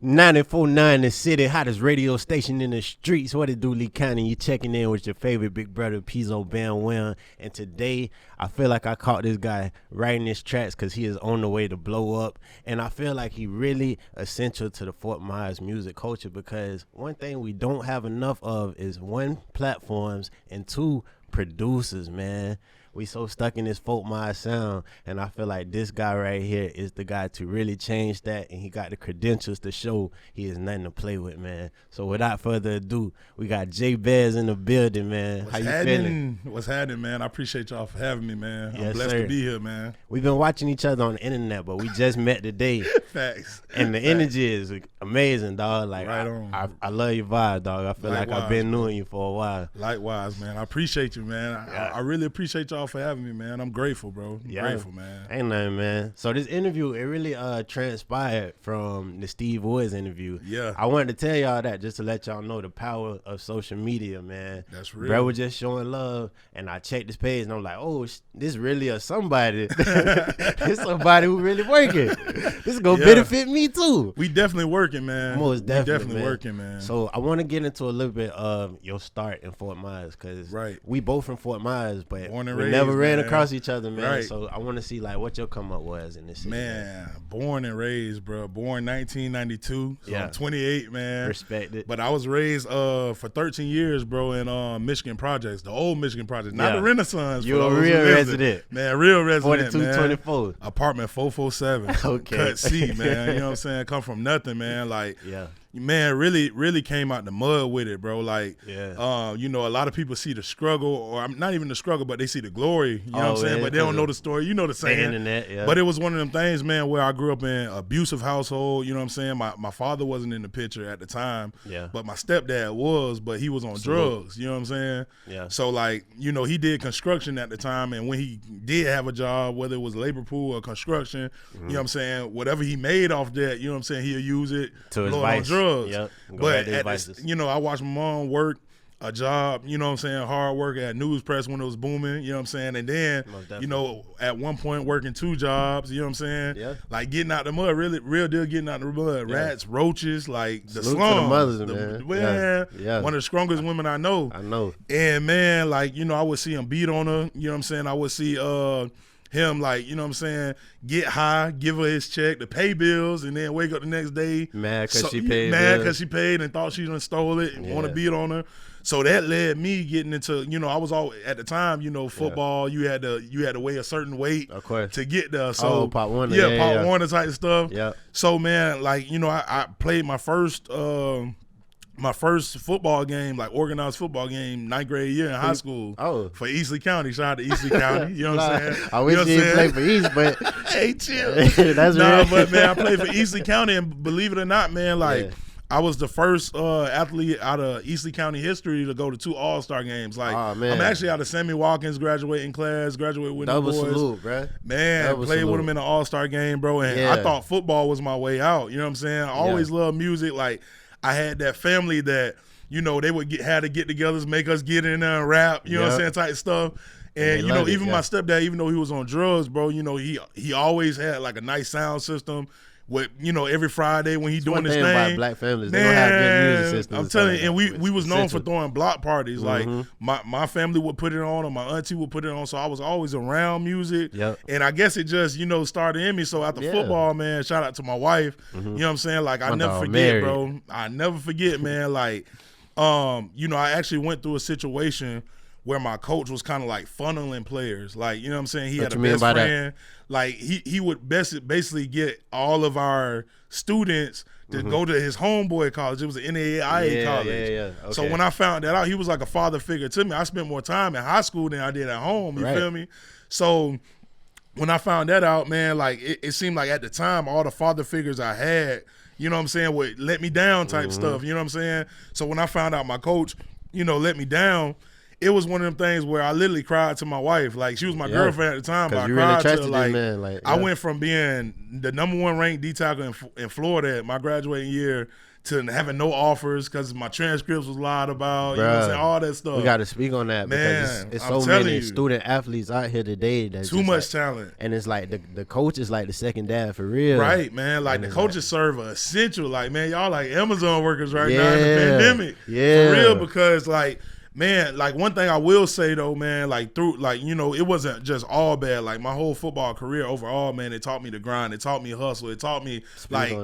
94.9 the city, hottest radio station in the streets. What it do, Lee County? You checking in with your favorite big brother, Pizzo Bam. And today, I feel like I caught this guy writing his tracks because he is on the way to blow up. And I feel like he really essential to the Fort Myers music culture because one thing we don't have enough of is one, platforms, and two, producers, man. We so stuck in this Fort Myers sound, and I feel like this guy right here is the guy to really change that, and he got the credentials to show he is nothing to play with, man. So without further ado, we got Jabez in the building, man. How you feeling? What's happening, man? I appreciate y'all for having me, man. Yes, I'm blessed sir. to be here, man. We've been watching each other on the internet, but we just met today. Facts. And the energy is amazing, dog. Like, right on. I love your vibe, dog. I feel like I've been knowing you for a while. Likewise, man. I appreciate you, man. I really appreciate y'all for having me, man. I'm grateful, bro. I'm grateful, man. Ain't nothing, man. So this interview, it really transpired from the Steve Woods interview. Yeah. I wanted to tell y'all that just to let y'all know the power of social media, man. That's real. Bro was just showing love, and I checked this page, and I'm like, oh, this really a somebody. This somebody who really working. This is going to benefit me, too. We definitely working, man. Most definitely, man. Working, man. So I want to get into a little bit of your start in Fort Myers because we both from Fort Myers, but we never ran across each other, man. Right. So I want to see like what your come up was in this city. Man, born and raised, bro. Born 1992. So I'm 28, man. Respect it. But I was raised for 13 years, bro, in Michigan Projects, the old Michigan Projects, not the Renaissance. You're a real resident. Man, real resident, 4224. Man. Apartment 447. Okay. Cut C, man. You know what I'm saying? Come from nothing, man. Like, man, really came out the mud with it, bro. Like, you know, a lot of people see the struggle, or not even the struggle, but they see the glory. You know what I'm saying? But they don't know the story. You know the saying. The internet, But it was one of them things, man, where I grew up in an abusive household. You know what I'm saying? My father wasn't in the picture at the time. But my stepdad was, but he was on drugs. You know what I'm saying? So, like, you know, he did construction at the time, and when he did have a job, whether it was labor pool or construction, you know what I'm saying? Whatever he made off that, you know what I'm saying? He'll use it to his vice. Drugs. Yep. But you know, I watched my mom work a job, you know what I'm saying, hard work at News Press when it was booming, you know what I'm saying, and then, you know, at one point working 2 jobs, you know what I'm saying, like getting out the mud, really, real deal getting out the mud, rats, roaches, like the slums. To the mothers, man. One of the strongest women I know. And man, like, you know, I would see him beat on her, you know what I'm saying, I would see him, like, you know what I'm saying, get high, give her his check to pay bills, and then wake up the next day mad because she paid. Mad because she paid and thought she done stole it and want to beat on her. So that led me getting into, you know, I was all at the time, you know, football. You had to weigh a certain weight, of course, to get there. So Pop Warner, Pop Warner type stuff. So man, like, you know, I played my first football game, like organized football game, 9th grade year in high school for Eastleigh County. Shout out to Eastleigh County. You know what I'm saying? I wish you didn't play for East, but hey, chill. That's real. But man, I played for Eastleigh County, and believe it or not, man, like I was the first athlete out of Eastleigh County history to go to 2 All-Star games. Like, I'm actually out of Sammy Watkins graduating class, graduated with the boys. Salute, bro. Man, played with him in an All-Star game, bro, and I thought football was my way out. You know what I'm saying? I always loved music. Like, I had that family that, you know, they would had to get-togethers, make us get in there and rap, you know what I'm saying, type stuff. And, you know, even my stepdad, even though he was on drugs, bro, you know, he always had, like, a nice sound system. With, you know, every Friday when he doing his thing. About black families, they don't have good music systems. I'm telling you, and we was known for throwing block parties. Like, my family would put it on, or my auntie would put it on, so I was always around music. And I guess it just, you know, started in me. So after football, man, shout out to my wife. You know what I'm saying? Like, I never forget, bro. I never forget, man. Like, you know, I actually went through a situation where my coach was kind of like funneling players. Like, you know what I'm saying? He had a best friend. Like, he would basically get all of our students to go to his homeboy college. It was an NAIA college. Okay. So when I found that out, he was like a father figure to me. I spent more time in high school than I did at home. You feel me? So when I found that out, man, like, it seemed like at the time, all the father figures I had, you know what I'm saying, would let me down type stuff. You know what I'm saying? So when I found out my coach, you know, let me down, it was one of them things where I literally cried to my wife. Like, she was my girlfriend at the time, but I you cried really to her. Like, man. Like, I went from being the #1 ranked D tackle in Florida at my graduating year to having no offers because my transcripts was lied about, you know what I'm saying, all that stuff. We got to speak on that, man, because it's so many student athletes out here today that's too much talent. And it's like the coach is like the second dad for real. Right, man. Like, the coaches serve an essential. Like, man, y'all like Amazon workers right now in the pandemic. Yeah. For real, because like, man, like, one thing I will say though, man, like, through, like, you know, it wasn't just all bad. Like, my whole football career overall, man, it taught me to grind. It taught me hustle. It taught me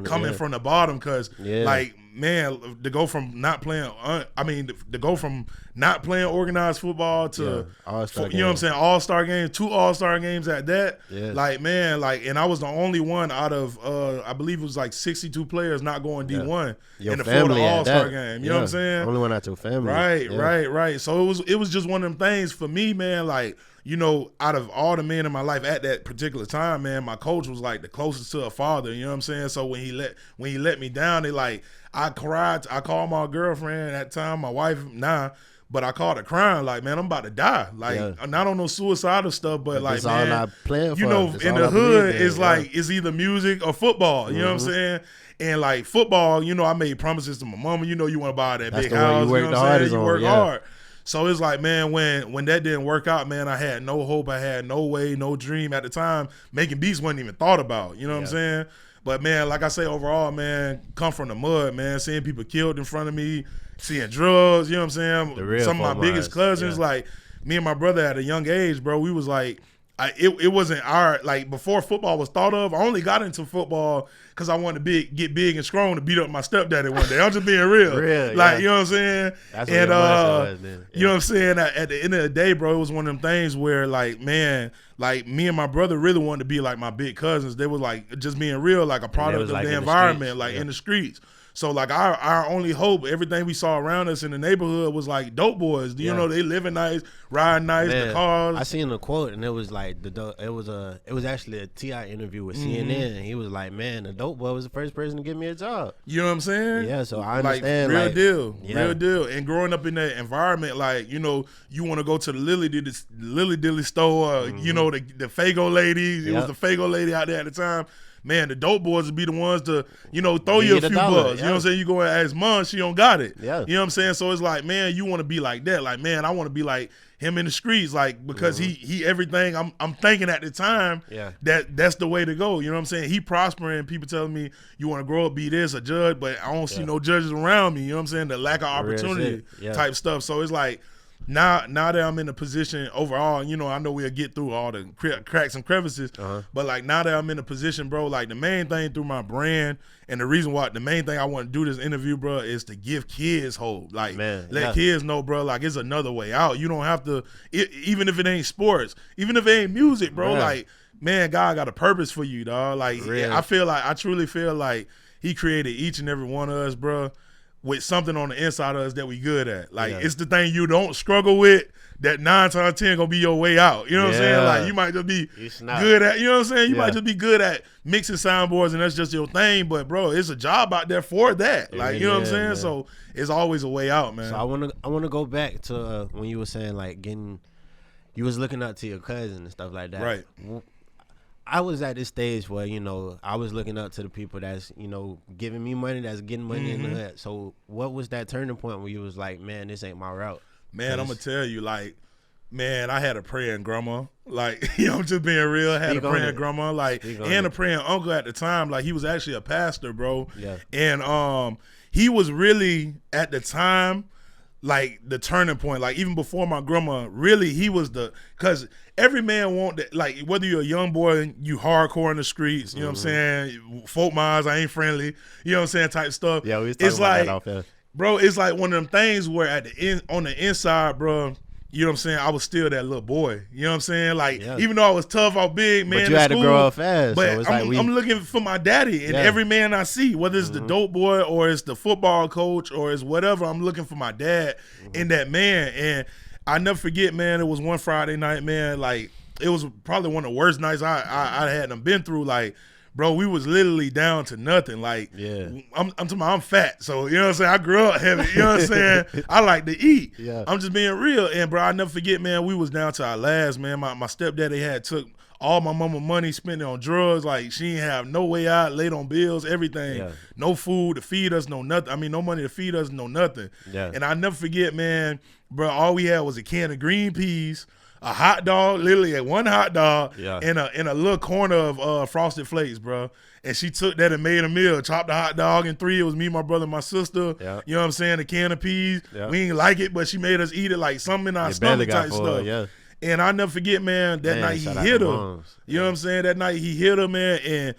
coming from the bottom, because like, man, to go from not playing, to go from not playing organized football to, you know what I'm saying, all-star games, 2 all-star games at that. Yeah. Like, man, like, and I was the only one out of, I believe it was like 62 players not going D1 in the Florida all-star game. You know what I'm saying? Only one out your family. Right. So it was just one of them things for me, man, like, you know, out of all the men in my life at that particular time, man, my coach was like the closest to a father, you know what I'm saying? So when he let me down, they like, I cried. I called my girlfriend at the time, my wife now, but I called her crying, like, man, I'm about to die. Like, not on no suicidal stuff, but like, man, all I plan for. You know, in the hood, it's like, it's either music or football, you know what I'm saying? And like, football, you know, I made promises to my mama, you know, you want to buy that big house, you know what I'm saying? You work hard. So it's like, man, when that didn't work out, man, I had no hope. I had no way, no dream at the time. Making beats wasn't even thought about, you know what I'm saying? But, man, like I say, overall, man, come from the mud, man, seeing people killed in front of me, seeing drugs, you know what I'm saying? Some of my biggest cousins, like, me and my brother at a young age, bro, we was like, it wasn't our, like, before football was thought of, I only got into football because I wanted to get big and strong to beat up my stepdaddy one day. I'm just being real. Like, you know what I'm saying? That's what you know what I'm saying? At the end of the day, bro, it was one of them things where, like, man, like, me and my brother really wanted to be like my big cousins. They were like, just being real, like a product of the environment, like in the streets. So, like, our only hope, everything we saw around us in the neighborhood was like dope boys. You know, they living nice, riding nice, the cars. I seen a quote, and it was like it was actually a T.I. interview with CNN, and he was like, man, the dope boy was the first person to give me a job. You know what I'm saying? Yeah, so I understand. Like, real deal. And growing up in that environment, like, you know, you want to go to the Lily Dilly store, you know, the Fago ladies. It was the Fago lady out there at the time. Man, the dope boys would be the ones to, you know, throw you a few bucks. You know what I'm saying? You go and ask Mom, she don't got it. Yeah. You know what I'm saying? So it's like, man, you want to be like that. Like, man, I want to be like him in the streets, like, because he everything I'm thinking at the time that's the way to go. You know what I'm saying? He prospering, people telling me you want to grow up, be this, a judge, but I don't see no judges around me. You know what I'm saying? The lack of opportunity type stuff. So it's like, Now that I'm in a position overall, you know, I know we'll get through all the cracks and crevices, but like, now that I'm in a position, bro, like, the main thing through my brand and the reason why, the main thing I want to do this interview, bro, is to give kids hope. Like, let kids know, bro, like, it's another way out. You don't have to, even if it ain't sports, even if it ain't music, bro, like, man, God got a purpose for you, dog. Like, I truly feel like he created each and every one of us, bro, with something on the inside of us that we good at. Like, it's the thing you don't struggle with that 9 times out of 10 gonna be your way out. You know what I'm saying? Like, you might just be good at, you know what I'm saying? You might just be good at mixing soundboards and that's just your thing. But, bro, it's a job out there for that. Like, you know what I'm saying? Man. So it's always a way out, man. So I wanna go back to when you were saying, like, you was looking up to your cousin and stuff like that. Right. I was at this stage where, you know, I was looking up to the people that's, you know, giving me money, that's getting money in the hood. So what was that turning point where you was like, man, this ain't my route? Man, I'm going to tell you, like, man, I had a praying grandma. Like, you know, I'm just being real. I had a praying grandma, like, and a praying uncle at the time. Like, he was actually a pastor, bro. Yeah. And he was really, at the time, like, the turning point. Like, even before my grandma, really, he was because every man want that, like, whether you're a young boy, you hardcore in the streets, you know what I'm saying? Folk minds, I ain't friendly, you know what I'm saying, type stuff. Yeah, we was talking about that off there. Bro, it's like one of them things where at the end, on the inside, bro, you know what I'm saying, I was still that little boy. You know what I'm saying? Like, even though I was tough, I was big, man. But you had to grow up fast. But so it's I'm looking for my daddy and every man I see, whether it's the dope boy or it's the football coach or it's whatever, I'm looking for my dad in that man. And I never forget, man, it was one Friday night, man, like, it was probably one of the worst nights I hadn't been through. Like, bro, we was literally down to nothing. Like, I'm talking about I'm fat. So, you know what I'm saying? I grew up heavy. You know what I'm saying? I like to eat. Yeah. I'm just being real. And, bro, I never forget, man, we was down to our last, man. My stepdaddy had took all my mama money, spent it on drugs. Like, she didn't have no way out, late on bills, everything. Yeah. No food to feed us, no nothing. I mean, no money to feed us, no nothing. Yeah. And I never forget, man, bro, all we had was a can of green peas, a hot dog, literally one hot dog, and a little corner of Frosted Flakes, bro. And she took that and made a meal, chopped the hot dog in three. It was me, my brother, and my sister. Yeah. You know what I'm saying? A can of peas. Yeah. We didn't like it, but she made us eat it like something in our stomach type stuff. Yeah. And I never forget, man, that night he hit her. You know what I'm saying? That night he hit her, man. And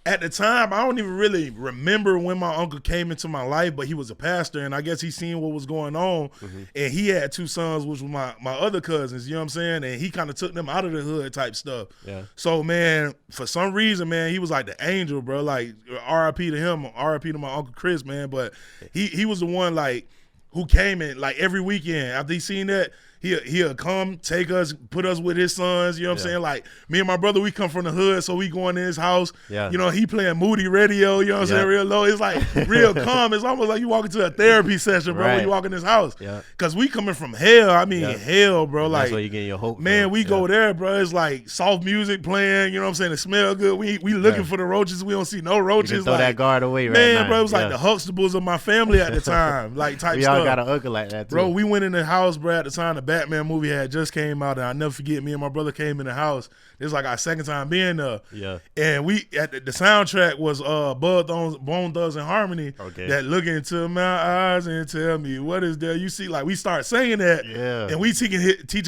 at the time, I don't even really remember when my uncle came into my life, but he was a pastor, and I guess he seen what was going on. And he had 2 sons, which were my other cousins, you know what I'm saying? And he kind of took them out of the hood type stuff. Yeah. So, man, for some reason, man, he was like the angel, bro. Like, R.I.P. to him, R.I.P. to my Uncle Chris, man. But he was the one, like, who came in, like, every weekend. After he seen that, he'll come, take us, put us with his sons, you know what I'm saying? Like, me and my brother, we come from the hood, so we going in his house. Yeah. You know, he playing Moody radio, you know what I'm saying, real low. It's like real calm. It's almost like you walk into a therapy session, bro, when you walk in his house. Yeah. Because we coming from hell. I mean, hell, bro. And like, that's where you getting your hope man, from. We go there, bro. It's like soft music playing, you know what I'm saying? It smell good. We looking for the roaches. We don't see no roaches. You throw like, that guard away right man, now. Bro, it was like the Huxtables of my family at the time, like type we stuff. We all got an uncle like that, too. Bro, we went in the house, bro, at the time the Batman movie had just came out, and I never forget, me and my brother came in the house. This was like our second time being there. Yeah. And we at the soundtrack was Bone Thugs and Harmony. Okay. That look into my eyes and tell me what is there. You see, like we start saying that. Yeah. And we teaching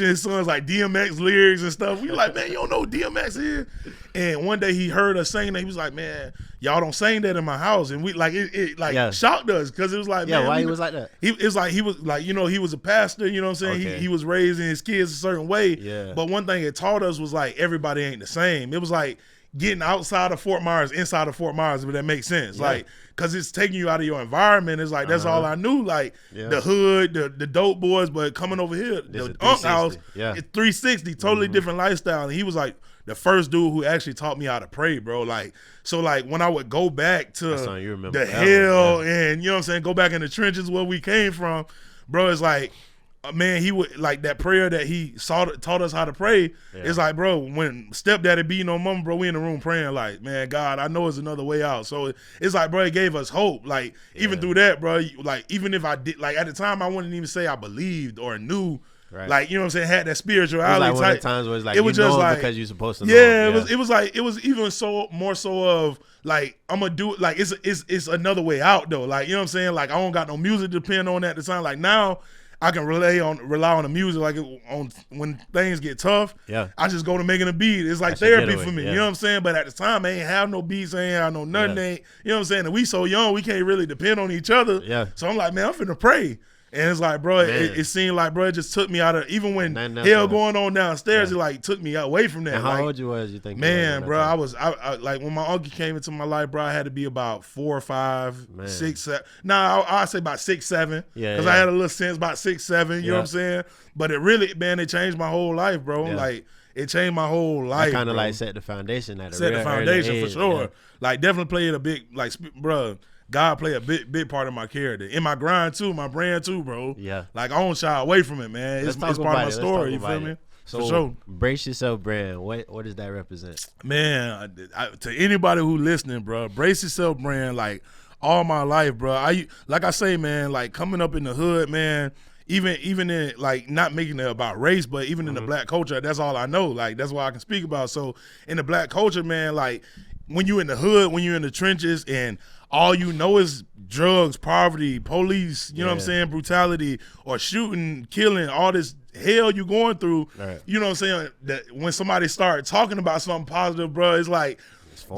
his sons like DMX lyrics and stuff. We like, man, you don't know who DMX is? And one day he heard us saying that. He was like, man, y'all don't sing that in my house. And we like it shocked us, because it was like, man, why he was like that? It's like he was like, you know, he was a pastor, you know what I'm saying? Okay. He was raising his kids a certain way. Yeah. But one thing it taught us was like everybody ain't the same. It was like getting outside of Fort Myers, inside of Fort Myers, if that makes sense. Yeah. Like, because it's taking you out of your environment. It's like, that's all I knew. Like, the hood, the dope boys, but coming over here, the Unk house, it's 360, totally different lifestyle. And he was like the first dude who actually taught me how to pray, bro. Like, so like when I would go back to the hell and, you know what I'm saying, go back in the trenches where we came from, bro, it's like, man, he would like that prayer that he taught us how to pray. Yeah. It's like, bro, when stepdaddy beating on mama, bro, we in the room praying like, man, God, I know it's another way out. So it's like, bro, it gave us hope. Like, even through that, bro, like, even if I did, like, at the time, I wouldn't even say I believed or knew. Right. Like, you know what I'm saying, had that spirituality. It was like one of the times where it's like, it was just like, because you're supposed to know. Yeah, it was like, it was even more so of like, I'm gonna do it, like, it's another way out though. Like, you know what I'm saying? Like, I don't got no music to depend on at the time. Like, now I can rely on the music, like on when things get tough. Yeah, I just go to making a beat. It's like therapy for me. Yeah. You know what I'm saying? But at the time, I ain't have no beats, I ain't have no nothing. You know what I'm saying? And we so young, we can't really depend on each other. Yeah. So I'm like, man, I'm finna pray. And it's like, bro, it seemed like, bro, it just took me out of, even when hell going on downstairs, it like took me away from that. And how like, old you was, you think? Man, bro, I like when my uncle came into my life, bro, I had to be about 4 or 5, 6, 7. Nah, I'd say about 6, 7. Yeah. Because I had a little sense about 6, 7, you know what I'm saying? But it really, man, it changed my whole life, bro. Yeah. Like, it changed my whole life. Kind of like set the foundation at a set real the foundation early for sure. Yeah. Like, definitely played a big, like, bro, God played a big part of my character. In my grind too, my brand too, bro. Yeah. Like, I don't shy away from it, man. It's part of my story, you feel me? So, for sure. Brace Yourself brand, what does that represent? Man, to anybody who listening, bro, Brace Yourself brand, like, all my life, bro. Like I say, man, like, coming up in the hood, man, even in, like, not making it about race, but even in the black culture, that's all I know. Like, that's what I can speak about. So in the black culture, man, like, when you in the hood, when you in the trenches, and all you know is drugs, poverty, police, you know what I'm saying, brutality, or shooting, killing, all this hell you going through, you know what I'm saying, that when somebody start talking about something positive, bro, it's like,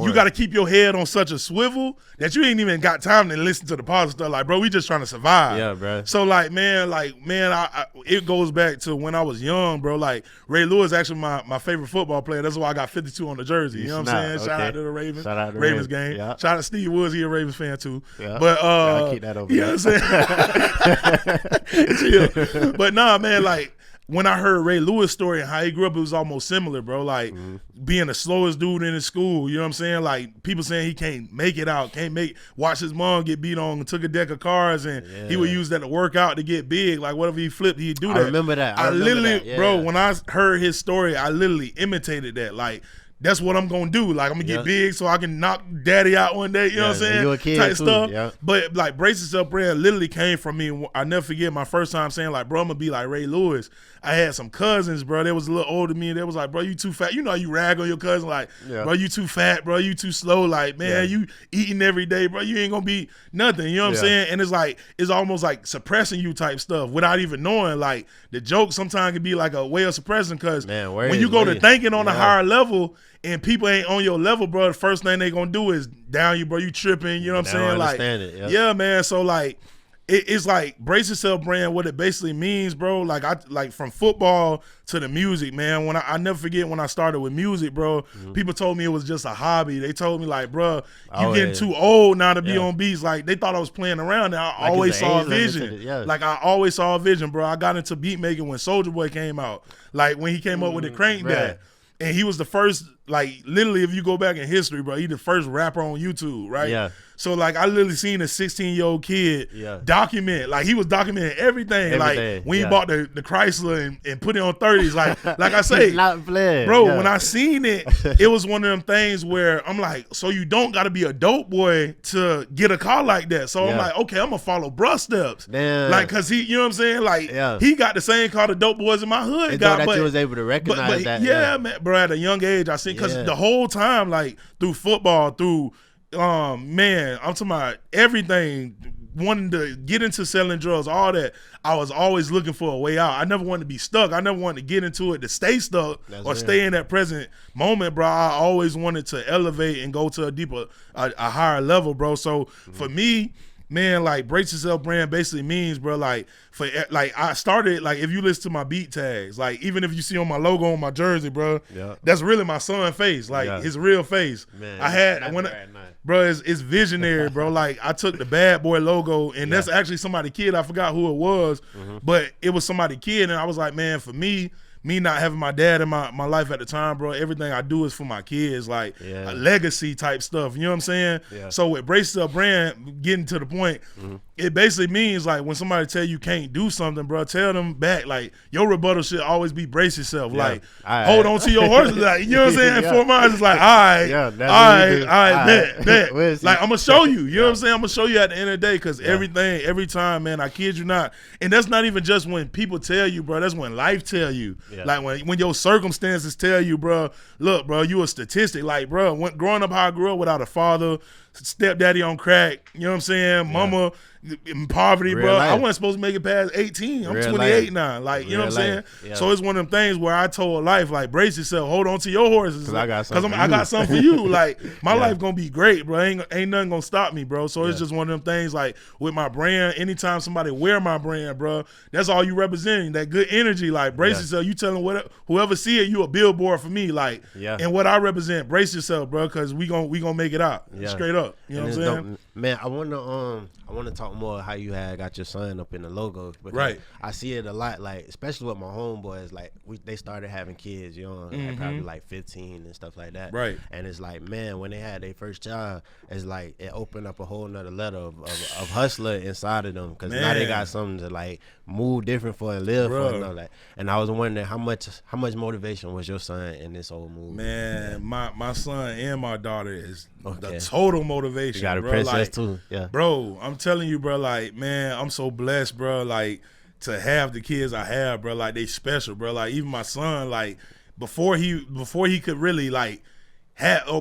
you got to keep your head on such a swivel that you ain't even got time to listen to the positive stuff. Like, bro, we just trying to survive. Yeah, bro. So, like, man, it goes back to when I was young, bro. Like, Ray Lewis actually my favorite football player. That's why I got 52 on the jersey. You know what I'm saying? Okay. Shout out to the Ravens. Shout out to Ravens game. Yeah. Shout out to Steve Woods. He a Ravens fan too. Yeah. But gotta keep that over. You know what I'm saying? But nah, man, like, when I heard Ray Lewis' story and how he grew up, it was almost similar, bro. Like being the slowest dude in his school, you know what I'm saying? Like people saying he can't make it out, watch his mom get beat on and took a deck of cards and he would use that to work out to get big. Like whatever he flipped, he'd do that. I remember that. I literally, bro, when I heard his story, I literally imitated that. Like, that's what I'm gonna do. Like I'm gonna get big so I can knock daddy out one day. You know what I'm saying? You a kid type too. stuff. Yeah. But like Brace Yourself brand literally came from me. I never forget my first time saying like, bro, I'm gonna be like Ray Lewis. I had some cousins, bro. They was a little older than me. They was like, bro, you too fat. You know, you rag on your cousin like, bro, you too fat, bro. You too slow. Like, man, you eating every day, bro. You ain't gonna be nothing. You know what I'm saying? And it's like, it's almost like suppressing you type stuff without even knowing. Like the joke sometimes can be like a way of suppressing because when you go to thinking on a higher level and people ain't on your level, bro, the first thing they gonna do is down you, bro. You tripping. You know what I'm saying? Like, yeah, man. So like, it's like Brace Yourself brand. What it basically means, bro. Like I like from football to the music, man. When I never forget when I started with music, bro. People told me it was just a hobby. They told me like, bro, you getting too old now to be on beats. Like they thought I was playing around. And I always saw a vision. Like I always saw a vision, bro. I got into beat making when Soulja Boy came out. Like when he came up with the Crank That. And he was the first, like, literally, if you go back in history, bro, he the first rapper on YouTube, right? Yeah. So, like, I literally seen a 16-year-old kid document. Like, he was documenting everything. Like, when he bought the Chrysler and put it on 30s. Like I say, bro, when I seen it, it was one of them things where I'm like, so you don't got to be a dope boy to get a car like that. So I'm like, okay, I'm going to follow bruh steps. Damn. Like, because he, you know what I'm saying? Like, he got the same car the dope boys in my hood got. But you was able to recognize that. Yeah, man, bro, at a young age, I seen, because the whole time, like, through football, through man, I'm talking about everything, wanting to get into selling drugs, all that. I was always looking for a way out. I never wanted to be stuck. I never wanted to get into it to stay stuck or stay in that present moment, bro. I always wanted to elevate and go to a deeper, a higher level, bro. So for me, man, like Brace Yourself brand basically means, bro, like I started, like if you listen to my beat tags, like even if you see on my logo on my jersey, bro, that's really my son's face, like his real face. Man, I had bro, it's visionary, bro. Like I took the Bad Boy logo, and that's actually somebody kid. I forgot who it was, but it was somebody kid, and I was like, man, for me not having my dad in my life at the time, bro, everything I do is for my kids, like a legacy type stuff. You know what I'm saying? Yeah. So with Brace Yourself brand, getting to the point, it basically means like when somebody tell you can't do something, bro, tell them back, like your rebuttal should always be brace yourself. Like hold on to your horses. Like, you know what I'm saying? And 4 months is like, all right, bet. Like I'm gonna show you. You know what I'm saying? I'm gonna show you at the end of the day, because every time, man, I kid you not. And that's not even just when people tell you, bro. That's when life tell you. Yeah. Like when your circumstances tell you, bro, look, bro, you a statistic. Like, bro, growing up how I grew up without a father, stepdaddy on crack, you know what I'm saying? Mama in poverty, real bro. Life. I wasn't supposed to make it past 18. I'm real 28 life. Now. Like, you know what I'm saying? Yeah. So it's one of them things where I told life, like, brace yourself, hold on to your horses. Because I got something for you. Like, my life gonna be great, bro. Ain't nothing gonna stop me, bro. So it's just one of them things, like, with my brand, anytime somebody wear my brand, bro, that's all you representing, that good energy. Like, brace yourself. You telling whoever see it, you a billboard for me. Like, and what I represent, brace yourself, bro, because we gonna make it out. Straight up. You know what I'm saying? Man, I wanna talk more how you had got your son up in the logo, because I see it a lot, like especially with my homeboys, like they started having kids young, like probably like 15 and stuff like that, right? And it's like, man, when they had their first child, it's like it opened up a whole nother letter of hustler inside of them, because now they got something to like move different for and live for, and all that. And I was wondering how much motivation was your son in this whole movie? Man, my son and my daughter is the total motivation. You got a princess too, bro. I'm telling you, bro, like, man, I'm so blessed, bro, like, to have the kids I have, bro. Like, they special, bro. Like, even my son, like, before he could really, like,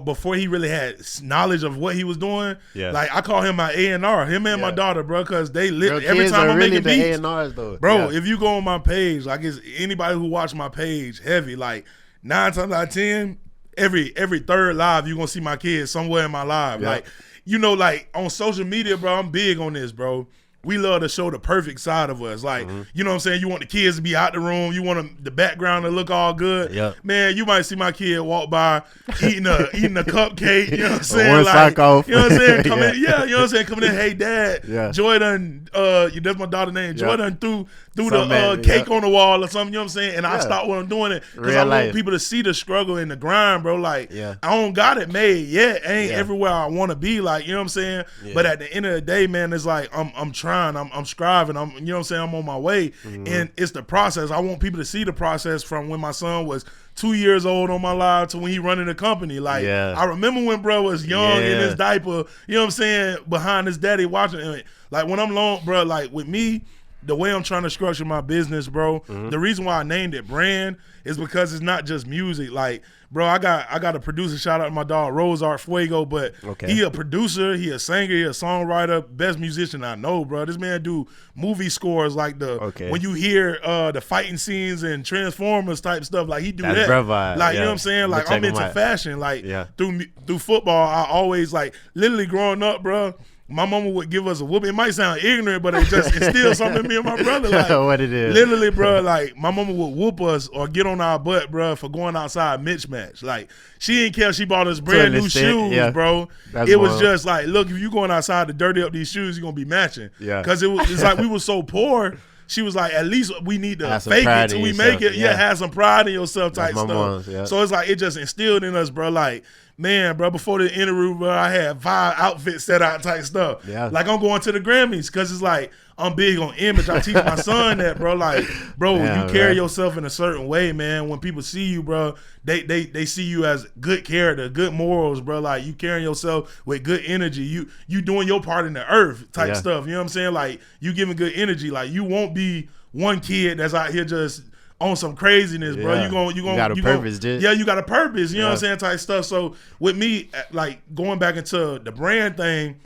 before he really had knowledge of what he was doing, like, I call him my A&R, him and my daughter, bro, because they every time I'm making beats, though. Bro, if you go on my page, like, it's anybody who watch my page heavy, like, 9 times out of 10, every third live, you're gonna see my kids somewhere in my live. Like, you know, like on social media, bro, I'm big on this, bro. we love to show the perfect side of us. Like, you know what I'm saying? You want the kids to be out the room. You want the background to look all good. Yep. Man, you might see my kid walk by eating a cupcake. You know what I'm saying? One sock off. You know what I'm saying? Coming in, you know what I'm saying? Coming in, hey, Dad, Joy done, that's my daughter's name. Joy done threw the cake on the wall or something. You know what I'm saying? And I stopped when I'm doing it because I want people to see the struggle and the grind, bro. Like, I don't got it made yet. I ain't everywhere I want to be. Like, you know what I'm saying? But at the end of the day, man, it's like I'm trying. I'm striving. You know what I'm saying? I'm on my way. And it's the process. I want people to see the process from when my son was 2 years old on my live to when he running the company. Like, I remember when bro was young in his diaper, you know what I'm saying, behind his daddy watching him. Like, when I'm long, bro, like with me, the way I'm trying to structure my business, bro, the reason why I named it brand is because it's not just music. Like, bro, I got a producer, shout out to my dog Rosart Fuego, but he a producer, he a singer, he a songwriter, best musician I know, bro. This man do movie scores like when you hear the fighting scenes and Transformers type stuff, like he do that. Vibe. Like, you know what I'm saying? Like, I'm into fashion. Like, through football, I always, like, literally growing up, bro, my mama would give us a whooping. It might sound ignorant, but it just instilled something in me and my brother. Like, what it is. Literally, bro, like, my mama would whoop us or get on our butt, bro, for going outside mismatch. Like, she didn't care. She bought us brand new shoes, bro. It was just like, look, if you going outside to dirty up these shoes, you're going to be matching. Because it's like we were so poor. She was like, at least we need to fake it till we make it. Have some pride in yourself type stuff. So it's like, it just instilled in us, bro, like, man, bro, before the interview, bro, I had 5 outfits set out type stuff. Like, I'm going to the Grammys because it's like, I'm big on image. I teach my son that, bro. Like, bro, you carry yourself in a certain way, man. When people see you, bro, they see you as good character, good morals, bro. Like, you carrying yourself with good energy. You doing your part in the earth type stuff. You know what I'm saying? Like, you giving good energy. Like, you won't be one kid that's out here just on some craziness, bro. You got a purpose, dude. Yeah, you got a purpose. You know what I'm saying? Type stuff. So with me, like, going back into the brand thing,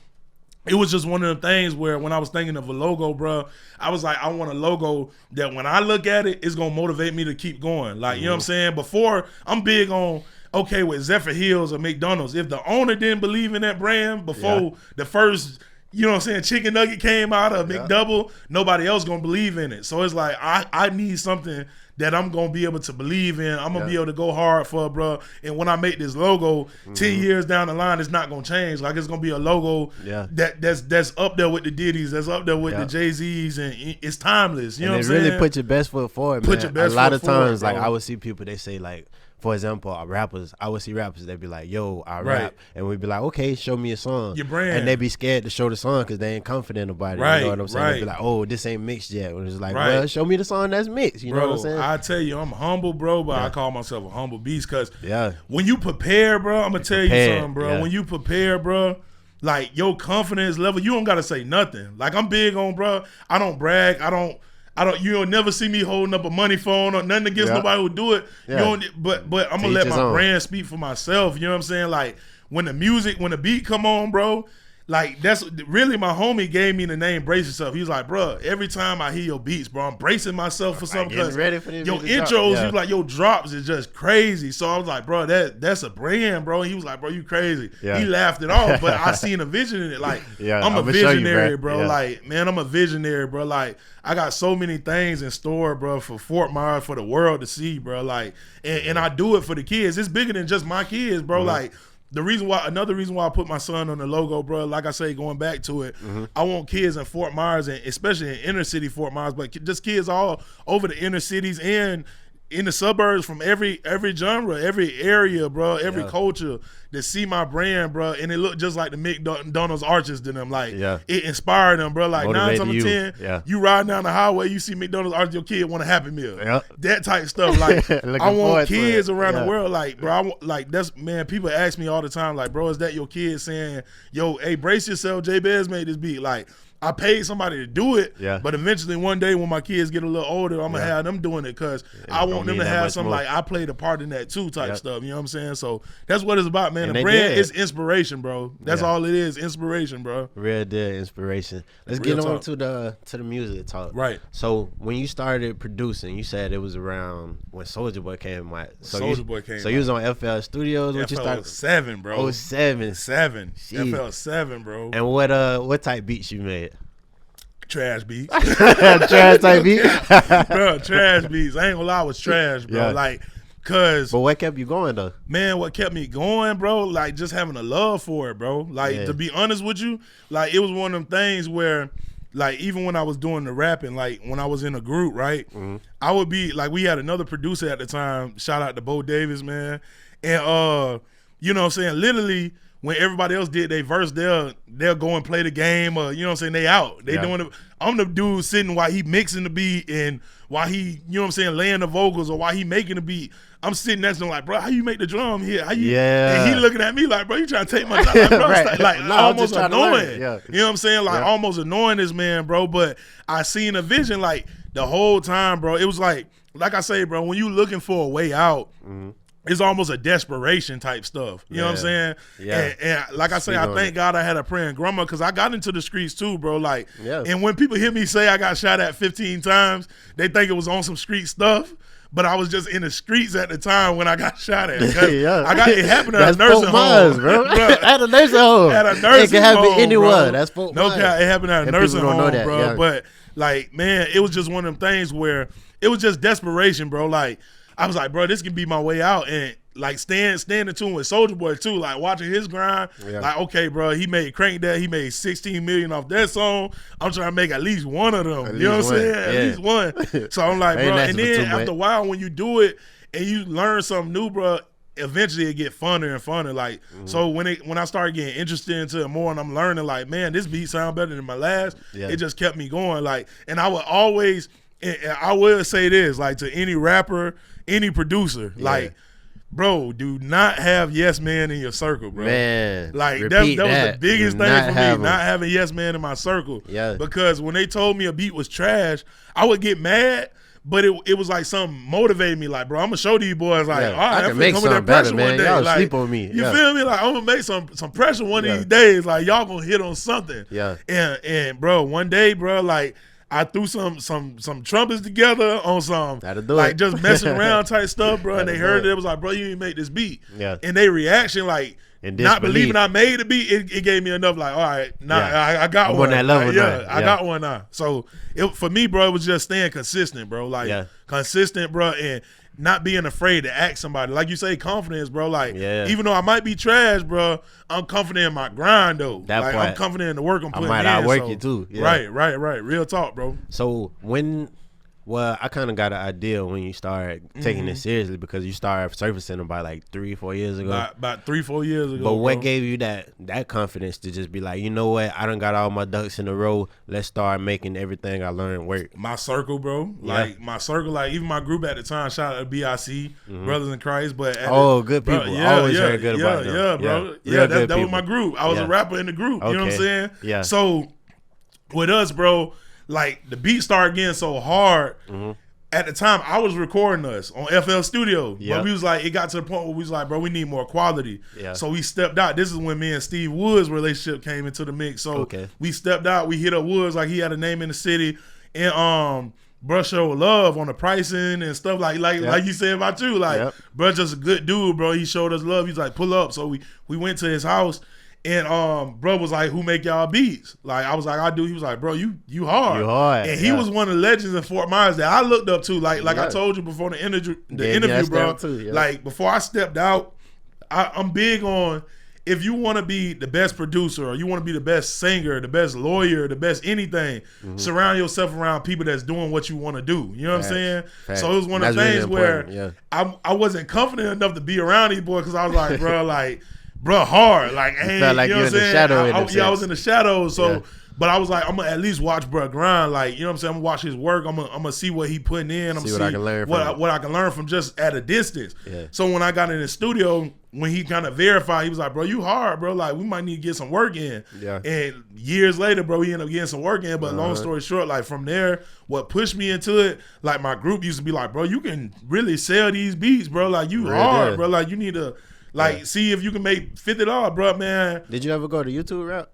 it was just one of the things where when I was thinking of a logo, bro, I was like, I want a logo that when I look at it, it's gonna motivate me to keep going. Like, you know what I'm saying? Before, I'm big on, okay, with Zephyr Hills or McDonald's, if the owner didn't believe in that brand before the first, you know what I'm saying, chicken nugget came out of McDouble, nobody else gonna believe in it. So it's like, I need something that I'm going to be able to believe in. I'm going to be able to go hard for, bro. And when I make this logo, 10 years down the line, it's not going to change. Like, it's going to be a logo that's up there with the Diddy's, that's up there with the Jay-Z's, and it's timeless. You know what I'm saying? Really put your best foot forward, man. Put your best foot forward. A lot of times, like, I would see people, they say, like, for example, rappers, I would see rappers, they'd be like, yo, I rap. And we'd be like, okay, show me a song. Your brand. And they'd be scared to show the song because they ain't confident about it. You know what I'm saying? They'd be like, oh, this ain't mixed yet. And it's like, well, show me the song that's mixed. You know what I'm saying? I tell you, I'm humble, bro, but I call myself a humble beast because when you prepare, bro, I'm going to tell you something, bro. When you prepare, bro, like, your confidence level, you don't got to say nothing. Like, I'm big on, bro, I don't brag. You'll never see me holding up a money phone or nothing against nobody who do it. But I'm gonna let my brand speak for myself. You know what I'm saying? Like, when the beat come on, bro, like, that's really my homie gave me the name Brace Yourself. He was like, bro, every time I hear your beats, bro, I'm bracing myself for something because your intros, you like, your drops is just crazy. So I was like, bro, that's a brand, bro. And he was like, bro, you crazy. He laughed it off, but I seen a vision in it. Like, I'm a visionary, bro. Like, man, I'm a visionary, bro. Like, I got so many things in store, bro, for Fort Myers, for the world to see, bro. Like, and I do it for the kids. It's bigger than just my kids, bro. Like, another reason why I put my son on the logo, bro, like I say, going back to it, I want kids in Fort Myers, and especially in inner city Fort Myers, but just kids all over the inner cities and in the suburbs from every genre, every area, bro, every culture, to see my brand, bro, and it looked just like the McDonald's arches to them. Like, it inspired them, bro. Like, 9 times out of 10, you riding down the highway, you see McDonald's arches, your kid want a Happy Meal. That type stuff. Like, I want kids around the world. Like, bro, that's, man, people ask me all the time, like, bro, is that your kid saying, yo, hey, brace yourself, Jabez made this beat? Like, I paid somebody to do it, but eventually one day when my kids get a little older, I'm going to have them doing it because I want them to have something like, I played a part in that too type stuff. You know what I'm saying? So that's what it's about, man. The brand is inspiration, bro. That's all it is, inspiration, bro. Real deal inspiration. Let's get on to the music talk. Right. So when you started producing, you said it was around when Soulja Boy came out. So you was on FL Studios when you started? 07, bro. 07. FL 7, bro. And what type beats you made? trash beats. Trash type beat? Bro, trash beats. I ain't gonna lie, it was trash, bro. Like, cause. But what kept you going though? Man, what kept me going, bro? Like just having a love for it, bro. Like to be honest with you, like it was one of them things where, like even when I was doing the rapping, like when I was in a group, right? I would be like, we had another producer at the time. Shout out to Bo Davis, man. And you know what I'm saying? Literally, when everybody else did their verse, they'll go and play the game, or you know what I'm saying, they out. They doing it. I'm the dude sitting while he mixing the beat and while he, you know what I'm saying, laying the vocals or while he making the beat. I'm sitting next to him like, bro, how you make the drum here? How you? And he looking at me like, bro, you trying to take my time? Like, bro, like no, almost annoying. You know what I'm saying? Like almost annoying this man, bro. But I seen a vision like the whole time, bro. It was like I say, bro, when you looking for a way out, it's almost a desperation type stuff. You know what I'm saying? And like I say, I thank God I had a praying grandma because I got into the streets too, bro. Like, and when people hear me say I got shot at 15 times, they think it was on some street stuff. But I was just in the streets at the time when I got shot at. It happened at a nursing home, bro. At a nursing home. At a nursing home, it can happen anywhere. That's Fort Myers. No cap, it happened at a nursing home, bro. But like, man, it was just one of them things where it was just desperation, bro. Like, I was like, bro, this can be my way out. And like staying in tune with Soulja Boy too, like watching his grind. Like, okay, bro, he made Crank That, he made 16 million off that song. I'm trying to make at least one of them. You know what I'm saying? At least one. So I'm like, bro, and then after a while when you do it and you learn something new, bro, eventually it get funner and funner. Like, so when I started getting interested into it more and I'm learning, like, man, this beat sound better than my last, it just kept me going. Like, and I would always, and I will say this, like to any rapper, any producer, like, bro, do not have yes man in your circle, bro. Man, like that was the biggest thing for me, not having yes man in my circle. Because when they told me a beat was trash, I would get mad, but it was like something motivated me. Like, bro, I'm gonna show these boys, like, all right, I can make something better, man. Y'all like, sleep on me. You feel me? Like, I'm gonna make some pressure one of these days. Like, y'all gonna hit on something. And bro, one day, bro, like, I threw some trumpets together on some like just messing around type stuff, bro. And they heard it. It was like, bro, you didn't make this beat. And they reaction like not believing I made the beat. It gave me enough. Like, all right, I got one. On that level, like, I got one now. So for me, bro, it was just staying consistent, bro. Like consistent, bro, and not being afraid to ask somebody. Like you say, confidence, bro. Like, even though I might be trash, bro, I'm confident in my grind, though. Like, I'm confident in the work I'm putting in. I might outwork you, too. Right. Real talk, bro. So I kind of got an idea when you start taking it seriously because you started surfacing about like 3-4 years ago. About 3-4 years ago. But what gave you that confidence to just be like, you know what, I done got all my ducks in a row. Let's start making everything I learned work. My circle, bro. Like my circle, like even my group at the time. Shout out to BIC, Brothers in Christ. But good people. Always heard good about them. Yeah, bro. That was my group. I was a rapper in the group. You know what I'm saying? Yeah. So with us, bro, like the beat started getting so hard. At the time, I was recording us on FL Studio, but we was like, it got to the point where we was like, bro, we need more quality. So we stepped out. This is when me and Steve Woods' relationship came into the mix. So we stepped out. We hit up Woods like he had a name in the city, and bro showed love on the pricing and stuff like you said about you. Like, bro, just a good dude, bro. He showed us love. He's like, pull up. So we went to his house. And bro was like, who make y'all beats? Like, I was like, I do. He was like, bro, you hard. You hard. And he was one of the legends in Fort Myers that I looked up to. Like I told you before the interview, bro. Too, like before I stepped out, I'm big on, if you want to be the best producer or you want to be the best singer, the best lawyer, the best anything, surround yourself around people that's doing what you want to do. You know what I'm saying? So it was one of the things where I wasn't confident enough to be around these boys because I was like, bro, like, bro, hard. Like, hey, felt like you know what I'm saying? I was in the shadows. So, but I was like, I'm gonna at least watch bro grind. Like, you know what I'm saying? I'm gonna watch his work. I'm gonna see what he putting in. I'm gonna see what I can learn from just at a distance. So when I got in the studio, when he kind of verified, he was like, bro, you hard, bro. Like, we might need to get some work in. And years later, bro, we ended up getting some work in. But long story short, like from there, what pushed me into it, like my group used to be like, bro, you can really sell these beats, bro. Like, you hard, bro. Like, you need to. Like, see if you can make $50, bro, man. Did you ever go to YouTube route?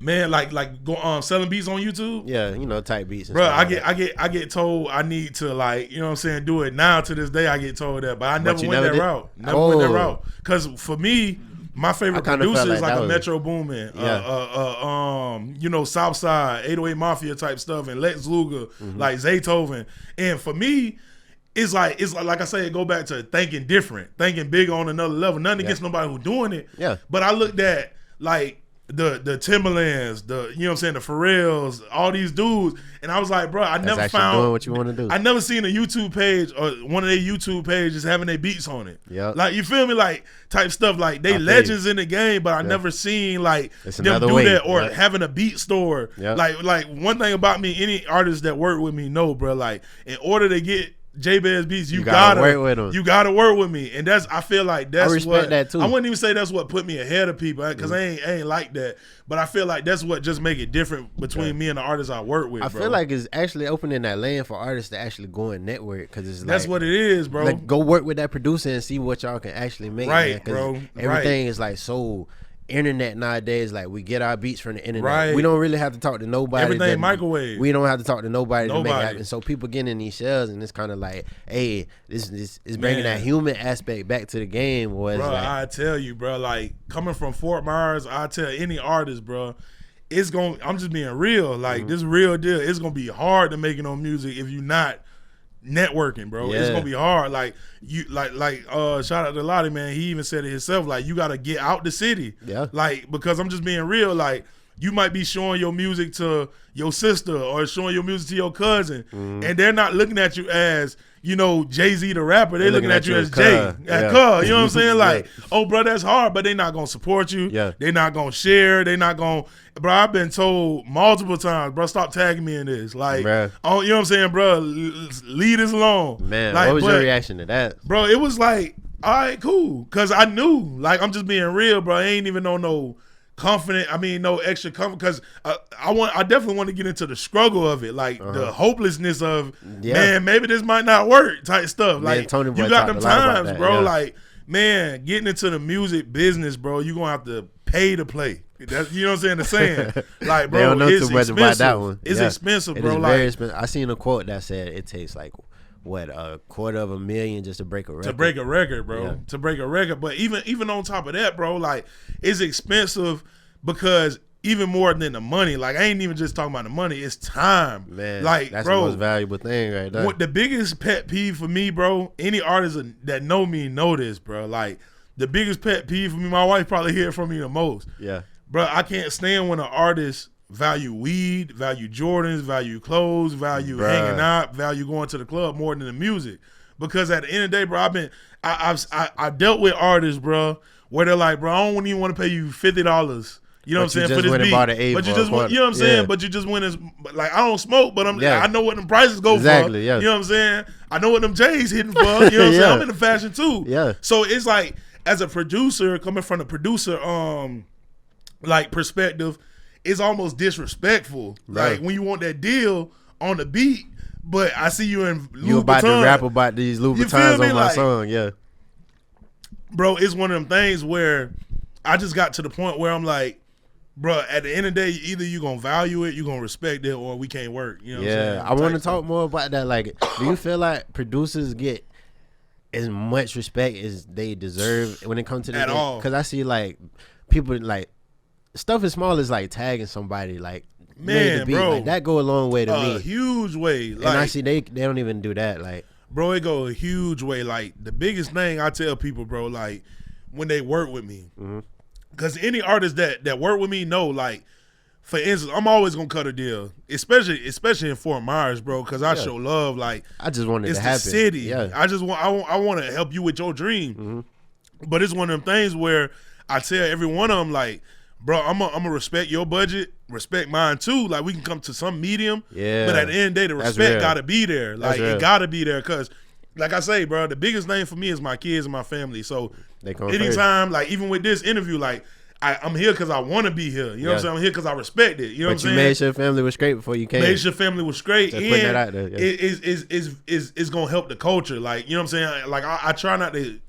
Man, like go selling beats on YouTube? Yeah, you know, type beats and bro, stuff. I get told I need to, like, you know what I'm saying, do it now. To this day I get told that. But I never went that route. Never went that route. Because for me, My favorite producer is like a Metro Boomin, yeah. Southside, 808 Mafia type stuff, and Lex Luger, like Zaytoven. And for me, it's like I say, it go back to thinking different, thinking big on another level. Nothing against nobody who's doing it. Yeah. But I looked at like the Timberlands, the Pharrells, all these dudes, and I was like, bro, I never found doing what you want to do. I never seen a YouTube page or one of their YouTube pages having their beats on it. Yeah. Like, you feel me? Like type stuff. Like, they legends in the game, but I never seen like them do that or having a beat store. Yeah. Like one thing about me, any artist that work with me know, bro, like in order to get Jabez beats, you gotta work with them. You gotta work with me, and I feel like that's I respect that too. I wouldn't even say that's what put me ahead of people, because I ain't like that. But I feel like that's what just make it different between me and the artists I work with. I feel like it's actually opening that lane for artists to actually go and network, because it's that's what it is, bro. Like, go work with that producer and see what y'all can actually make. Right, man, bro. Everything is like so internet nowadays. Like, we get our beats from the internet. Right. We don't really have to talk to nobody. Everything microwave. We don't have to talk to nobody to make it happen. So people get in these shells, and it's kind of like, hey, this is bringing that human aspect back to the game. Bro, I tell you, bro, like coming from Fort Myers, I tell any artist, bro, I'm just being real. Like, this real deal. It's gonna be hard to make it on music if you're not networking, bro. It's gonna be hard. Like, you shout out to Lottie, man. He even said it himself, like, you gotta get out the city. Yeah. Like, because I'm just being real, like, you might be showing your music to your sister or showing your music to your cousin, and they're not looking at you as, Jay-Z the rapper. They're looking at you as Jay, you know what I'm saying? Like, oh, bro, that's hard, but they're not gonna support you. Yeah. They're not gonna share. They're not gonna. Bro, I've been told multiple times, bro, stop tagging me in this. Like, oh, you know what I'm saying, bro? Leave this alone. Man, like, what was your reaction to that? Bro, it was like, all right, cool. Because I knew, like, I'm just being real, bro. I ain't even no confident, no extra confident, because I definitely want to get into the struggle of it, like the hopelessness of, man, maybe this might not work type stuff. Like, you got them times, bro. Like, man, getting into the music business, bro, you going to have to pay to play. That's, you know what I'm saying? Like, bro, they don't know it's too much expensive. About that one. It's expensive, bro. It is very expensive. I seen a quote that said it takes like, what, $250,000 just to break a record? To break a record, bro. Yeah. To break a record. But even on top of that, bro, like, it's expensive because even more than the money, like, I ain't even just talking about the money, it's time. Man, like, that's bro, the most valuable thing right there. What the biggest pet peeve for me, bro, any artist that know me know this, bro. Like, the biggest pet peeve for me, my wife probably hear it from me the most. Yeah. Bro, I can't stand when an artist value weed, value Jordans, value clothes, value hanging out, value going to the club more than the music. Because at the end of the day, bro, I dealt with artists, bro, where they're like, bro, I don't even want to pay you $50. You know what I'm saying, for this beat. But you just went, you know what I'm saying? But you just went as, like, I don't smoke, but I know what them prices go for. Yeah. You know what I'm saying? I know what them J's hitting for. You know what I'm saying? I'm in the fashion too. Yeah. So it's like, as a producer, coming from the producer like perspective, it's almost disrespectful. Right. Like, when you want that deal on the beat, but I see you in Louis You about Vuitton. To rap about these Louis Vuittons on my song, yeah. Bro, it's one of them things where I just got to the point where I'm like, bro, at the end of the day, either you gonna value it, you gonna respect it, or we can't work. You know what I'm saying? I want to talk more about that. Like, do you feel like producers get as much respect as they deserve when it comes to this? At all. Because I see, like, people, like, stuff as small as, like, tagging somebody, like, man, bro, like, that go a long way to me. A huge way. Like, and I see they don't even do that. Like, bro, it go a huge way. Like, the biggest thing I tell people, bro, like, when they work with me, because any artist that work with me know, like, for instance, I'm always gonna cut a deal, especially in Fort Myers, bro, because I show love. Like, I just want it to happen. It's the city. Yeah. I want to help you with your dream. But it's one of them things where I tell every one of them, like, bro, I'm gonna respect your budget, respect mine too. Like, we can come to some medium. Yeah. But at the end of the day, the respect gotta be there. Like, it gotta be there, because, like I say, bro, the biggest thing for me is my kids and my family. So anytime, like, even with this interview, like, I'm here because I want to be here. You know what I'm saying? I'm here because I respect it. You know what I'm saying? But you made sure family was straight before you came. Made sure family was straight. Just and putting that out there. it's going to help the culture. Like, you know what I'm saying? Like, I try not to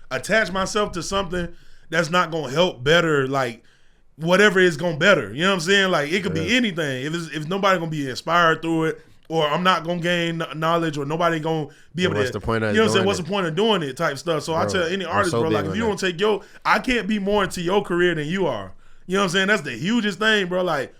attach myself to something that's not going to help better, like, whatever is going to better. You know what I'm saying? Like, it could be anything. If nobody going to be inspired through it, or I'm not gonna gain knowledge, or nobody gonna be able to. What's the point of you know what I'm saying? What's the point of doing it? Type stuff. So I tell any artist, bro, like if you don't take I can't be more into your career than you are. You know what I'm saying? That's the hugest thing, bro. Like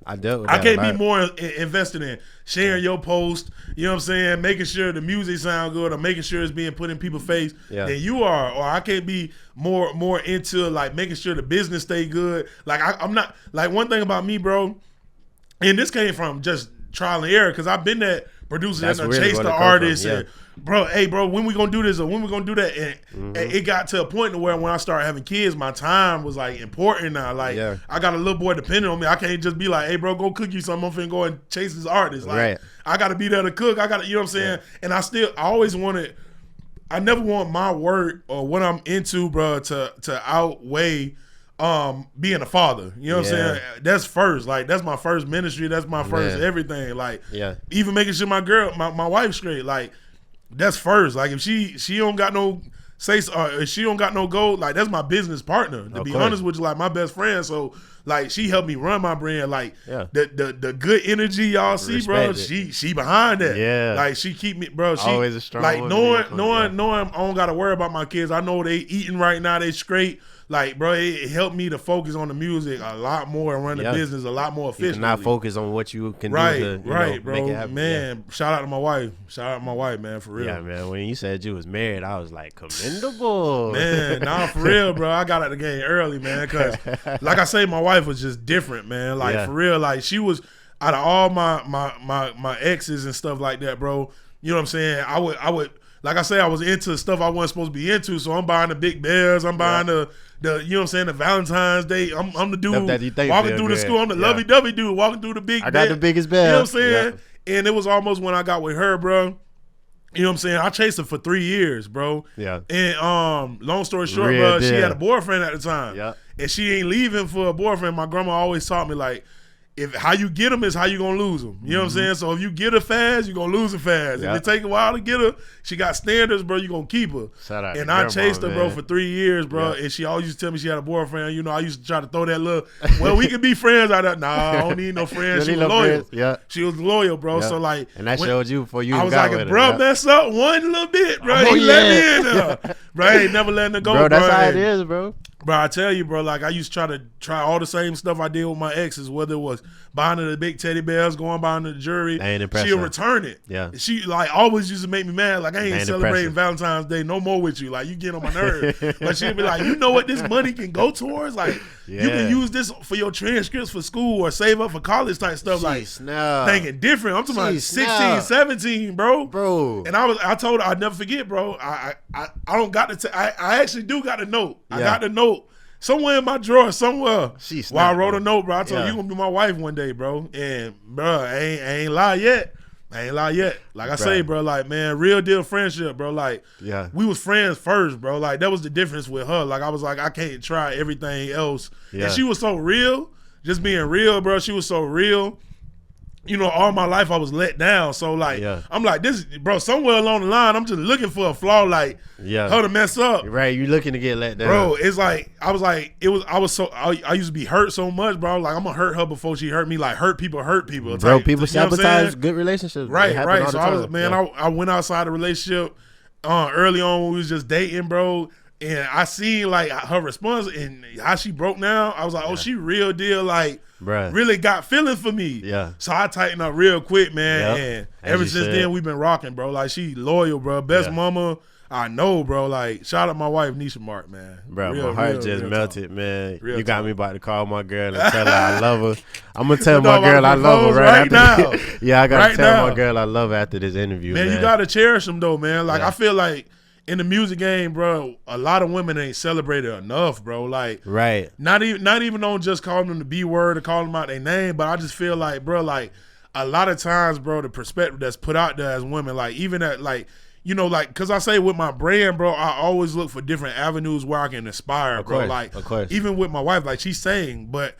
I can't be more invested in sharing your post, you know what I'm saying, making sure the music sound good or making sure it's being put in people's face than you are. Or I can't be more into like making sure the business stay good. Like I'm not, like one thing about me, bro, and this came from just trial and error, because I've been that producer and chase the artist and bro, hey bro, when we gonna do this or when we gonna do that, and it got to a point where when I started having kids, my time was like important now. Like I got a little boy depending on me. I can't just be like, hey bro, go cook you something, I'm finna go and chase this artist. Like I gotta be there to cook. I gotta, you know what I'm saying? And I always wanted, I never want my work or what I'm into, bro, to outweigh being a father. You know what I'm saying? That's first. Like that's my first ministry. That's my first everything. Like even making sure my wife's straight. Like that's first. Like if she don't got no if she don't got no goal, like that's my business partner. To be honest with you, like my best friend. So like she helped me run my brand. Like the good energy y'all see, bro. She behind that. Yeah. Like she keep me, bro. She always a strong. Like knowing I don't gotta worry about my kids. I know they eating right now. They straight. Like, bro, it helped me to focus on the music a lot more and run the business a lot more efficiently. Not focus on what you can do to bro. Make it happen. Man, shout out to my wife. Shout out to my wife, man, for real. Yeah, man. When you said you was married, I was like, commendable. Man, nah, for real, bro. I got out the game early, man, because like I say, my wife was just different, man. Like, for real, like she was, out of all my exes and stuff like that, bro, you know what I'm saying? I would, like I say, I was into stuff I wasn't supposed to be into, so I'm buying the big bears, I'm buying the you know what I'm saying, the Valentine's Day. I'm the dude walking through the school. I'm the lovey-dovey dude walking through the big bed. I got the biggest bed. You know what I'm saying? And it was almost when I got with her, bro. You know what I'm saying? I chased her for 3 years, bro. Yeah. And long story short, bro, she had a boyfriend at the time. Yeah. And she ain't leaving for a boyfriend. My grandma always taught me, like, if how you get them is how you gonna lose them. You know what I'm saying? So if you get her fast, you gonna lose her fast. If it take a while to get her, she got standards, bro. You gonna keep her. Shout out and I chased her, bro, for 3 years, bro. And she always used to tell me she had a boyfriend. You know, I used to try to throw that little, well, we can be friends out there. Nah, I don't need no friends. She was loyal. Yeah, she was loyal, bro. So like, and that showed you before you. I was like, bro, mess up one little bit, bro. He let me in there, bro. I ain't never letting her go, bro. That's how it is, bro. Bro, I tell you, bro, like I used to try all the same stuff I did with my exes, whether it was buying her the big teddy bears, going buying the jewelry. She'll return it. Yeah. She like always used to make me mad. Like I ain't celebrating Valentine's Day no more with you. Like you get on my nerves. But she'll be like, you know what this money can go towards? Like you can use this for your transcripts for school or save up for college type stuff. Thinking different. I'm talking about 16, 17, bro. Bro. And I told her I'd never forget, bro. I don't got to I actually do got a note. I got the note somewhere in my drawer, somewhere. While I wrote a note, bro. I told her, you gonna be my wife one day, bro. And bro, I ain't lie yet. Like I say, bro, like, man, real deal friendship, bro. Like, we was friends first, bro. Like, that was the difference with her. Like, I was like, I can't try everything else. And she was so real, just being real, bro. She was so real. You know, all my life I was let down. So like, I'm like, this, bro, somewhere along the line, I'm just looking for a flaw, like her to mess up. Right, you looking to get let down. Bro, it's like, I used to be hurt so much, bro. Like, I'm gonna hurt her before she hurt me. Like, hurt people. Bro, people sabotage good relationships. Right. So I went outside the relationship early on when we was just dating, bro. And I seen like her response and how she broke down. I was like, oh, she real deal, like, really got feelings for me. Yeah. So I tightened up real quick, man. And ever since then, we've been rocking, bro. Like, she loyal, bro. Best mama I know, bro. Like, shout out my wife, Nisha Mark, man. Bro, my heart just melted, man. You got me about to call my girl and tell her I love her. I'm going to tell my girl I love her right now. Yeah, I got to tell my girl I love her after this interview, man. You got to cherish them, though, man. Like, I feel like in the music game, bro, a lot of women ain't celebrated enough, bro. Like, not even on just calling them the B word or calling them out their name, but I just feel like, bro, like a lot of times, bro, the perspective that's put out there as women, like even at like, you know, like, cause I say with my brand, bro, I always look for different avenues where I can inspire, bro. Like, even with my wife, like she's saying, but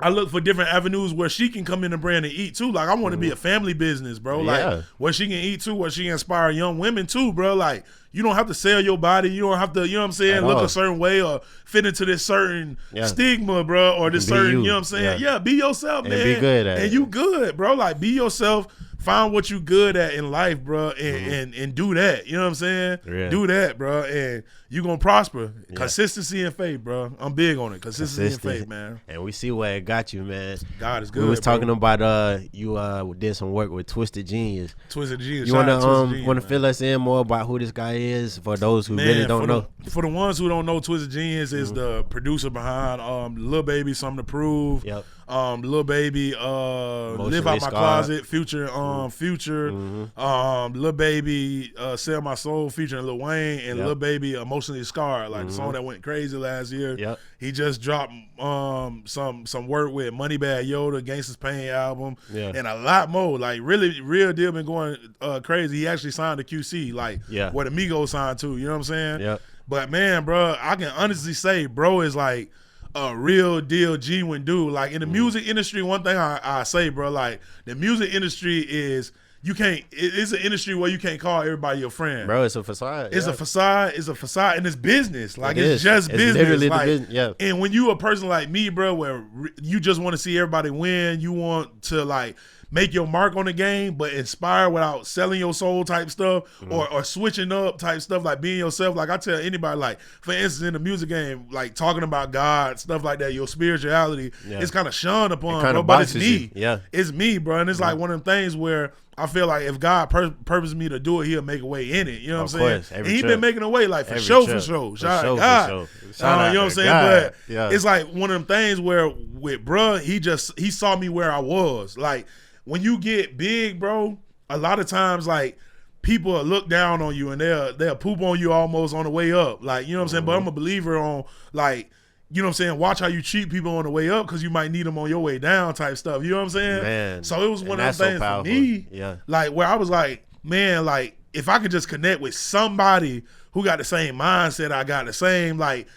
I look for different avenues where she can come in the brand and eat too. Like, I want to be a family business, bro. Like, where she can eat too, where she can inspire young women too, bro. Like, you don't have to sell your body. You don't have to, you know what I'm saying, look a certain way or fit into this certain stigma, bro, or this certain, you know what I'm saying? Yeah, be yourself, man. And be good at it. And you good, bro. Like, be yourself find what you good at in life, bro, and do that. You know what I'm saying? Yeah. Do that, bro, and you gonna prosper. Yeah. Consistency and faith, bro. I'm big on it. Consistency and faith, man. And we see where it got you, man. God is good. We was talking about you did some work with Twisted Genius. Twisted Genius. You wanna fill us in more about who this guy is for those who really don't know? For the ones who don't know, Twisted Genius is the producer behind Lil Baby, Something to Prove. Yep. Lil Baby, Live Out My Closet, Future, Lil Baby, Sell My Soul, featuring Lil Wayne, and Lil Baby, Emotionally Scarred, like the song that went crazy last year. Yep. He just dropped some work with Moneybagg Yoda, Gangsta's Pain album, and a lot more. Like really, real deal been going crazy. He actually signed to QC, like where the Migos signed to. You know what I'm saying? Yeah. But man, bro, I can honestly say, bro is like a real deal, genuine dude. Like in the music industry, one thing I say, bro, like the music industry is it's an industry where you can't call everybody your friend. Bro, it's a facade. It's a facade. It's a facade, and it's business. Like it's just business. Literally like, the business. Yeah. And when you a person like me, bro, where you just want to see everybody win, you want to like make your mark on the game, but inspire without selling your soul type stuff or switching up type stuff, like being yourself. Like I tell anybody, like for instance, in the music game, like talking about God, stuff like that, your spirituality, it's kind of shunned upon, bro, but it's me. Yeah. It's me, bro. And it's like one of them things where I feel like if God purposed me to do it, he'll make a way in it. You know what I'm saying? And he's been making a way, like for sure. Shout out to God. You know what I'm saying? God. But it's like one of them things where with bruh, he saw me where I was. Like when you get big, bro, a lot of times like people will look down on you and they'll poop on you almost on the way up. Like, you know what I'm saying? But I'm a believer on like, you know what I'm saying? Watch how you treat people on the way up because you might need them on your way down type stuff. You know what I'm saying? Man, so it was one of those things for me, like where I was like, man, like if I could just connect with somebody who got the same mindset I got, the same like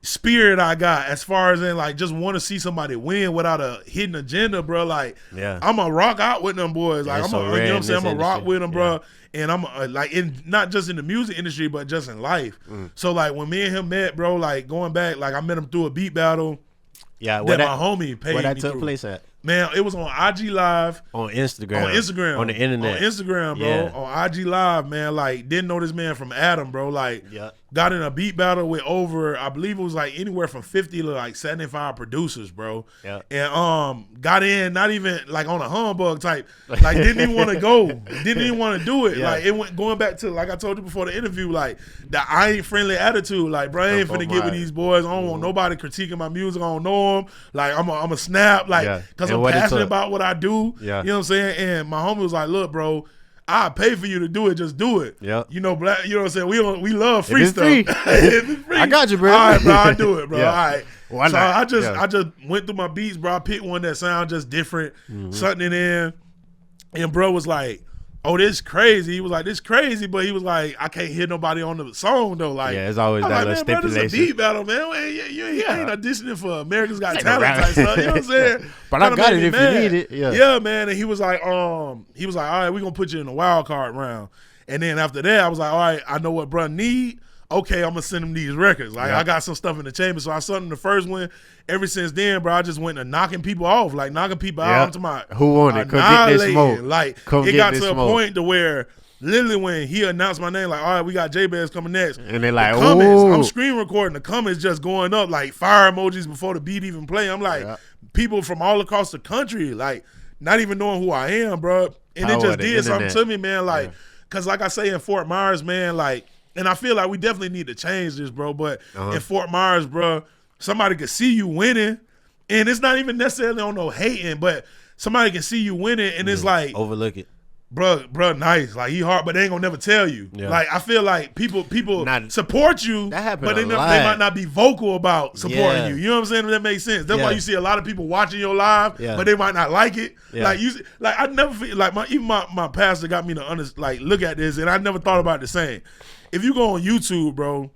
spirit I got, as far as in like just want to see somebody win without a hidden agenda, bro. Like I'm a rock out with them boys. Like you know what I'm saying? I'm a rock with them, bro. And I'm like in not just in the music industry, but just in life. So like when me and him met, bro, like going back, like I met him through a beat battle. Yeah, that my homie paid me where that took through. place at? Man, it was on IG Live. On Instagram. On the internet. On Instagram, bro. On IG Live, man. Like, didn't know this man from Adam, bro. Like, got in a beat battle with over, I believe it was like anywhere from 50 to like 75 producers, bro. Yeah. And got in, not even like on a humbug type. Like, didn't even want to go. Didn't even want to do it. Like, it went going back to, like I told you before the interview, like, the I ain't friendly attitude. Like, bro, I ain't finna get with these boys. I don't want nobody critiquing my music. I don't know them. Like, I'm a snap. Like, because I'm passionate about what I do. You know what I'm saying? And my homie was like, look, bro, I'll pay for you to do it. Just do it. You know, black. You know what I'm saying? We love free stuff. If it's free, I got you, bro. All right, bro, I'll do it, bro. All right. Why so not? I just went through my beats, bro. I picked one that sound just different, something in, and bro was like, oh, this crazy. He was like, this crazy, but he was like, I can't hear nobody on the song though. Like, it's always that little stipulation. Bro, this is a beat battle, man. You ain't auditioning for America's Got Talent type stuff. You know what I'm saying? But I got it if you need it. Yeah, man. And he was like, all right, we're gonna put you in the wild card round. And then after that, I was like, all right, I know what bro need. Okay, I'm gonna send him these records. Like I got some stuff in the chamber. So I sent him the first one. Ever since then, bro, I just went to knocking people off, like knocking people out to my who won it? Come get this smoke. Like it got to a point to where literally when he announced my name, like, all right, we got Jabez coming next. And they're like, ooh. I'm screen recording. The comments just going up like fire emojis before the beat even play. I'm like, people from all across the country, like not even knowing who I am, bro. And it just did something to me, man. Like, cause like I say in Fort Myers, man, like. And I feel like we definitely need to change this, bro. But in Fort Myers, bro, somebody could see you winning. And it's not even necessarily on no hating, but somebody can see you winning and it's like. Overlook it. Bro, nice. Like, he hard, but they ain't gonna never tell you. Like, I feel like people support you, but they might not be vocal about supporting you. You know what I'm saying? If that makes sense. That's why you see a lot of people watching your live, but they might not like it. Like, I never feel like my pastor got me to look at this, and I never thought about it the same. If you go on YouTube, bro,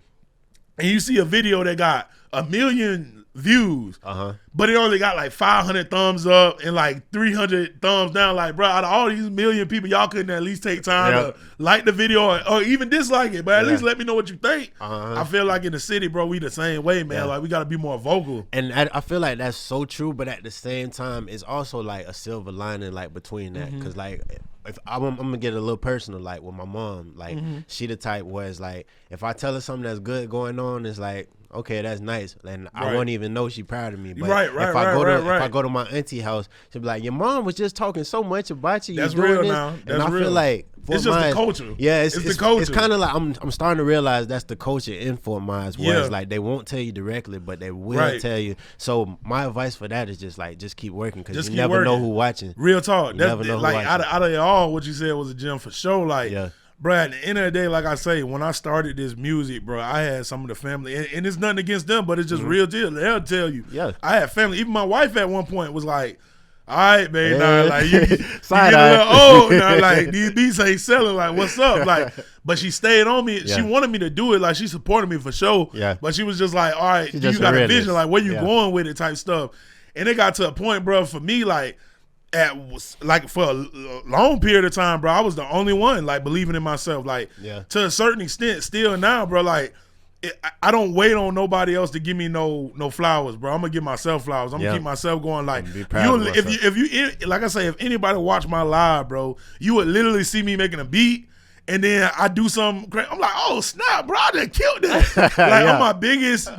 and you see a video that got 1 million views, but it only got like 500 thumbs up and like 300 thumbs down, like, bro, out of all these million people, y'all couldn't at least take time to like the video or even dislike it, but at least let me know what you think. I feel like in the city, bro, we the same way, man. Like, we got to be more vocal. And I feel like that's so true, but at the same time, it's also like a silver lining like between that, because like if I'm gonna get a little personal, like with my mom, like she the type where it's like if I tell her something that's good going on, it's like, okay, that's nice, and I won't even know she proud of me. But if I go to my auntie house, she'll be like, your mom was just talking so much about you. That's real this. Now. That's and I real. feel like it's just the culture. Yeah, it's the culture. It's kind of like I'm starting to realize that's the culture in Fort Myers, where it's like they won't tell you directly, but they will tell you. So my advice for that is just keep working, because you never know who watching. Real talk. You never know like who watching. Out of it all, what you said was a gem for sure. Like, bro, at the end of the day, like I say, when I started this music, bro, I had some of the family, and it's nothing against them, but it's just real deal. They'll tell you. Yeah, I had family. Even my wife at one point was like, all right, man, nah, like you get Side a little old now, like these beats ain't selling, like what's up, like. But she stayed on me. She wanted me to do it, like she supported me for sure. Yeah. But she was just like, all right, you got a vision, like where you going with it, type stuff. And it got to a point, bro, for me, like for a long period of time, bro, I was the only one like believing in myself, like to a certain extent. Still now, bro, like. I don't wait on nobody else to give me no flowers, bro. I'm gonna give myself flowers. I'm gonna keep myself going. Like if you like I say, if anybody watch my live, bro, you would literally see me making a beat, and then I do something crazy. I'm like, oh snap, bro, I done killed that. Like I'm my biggest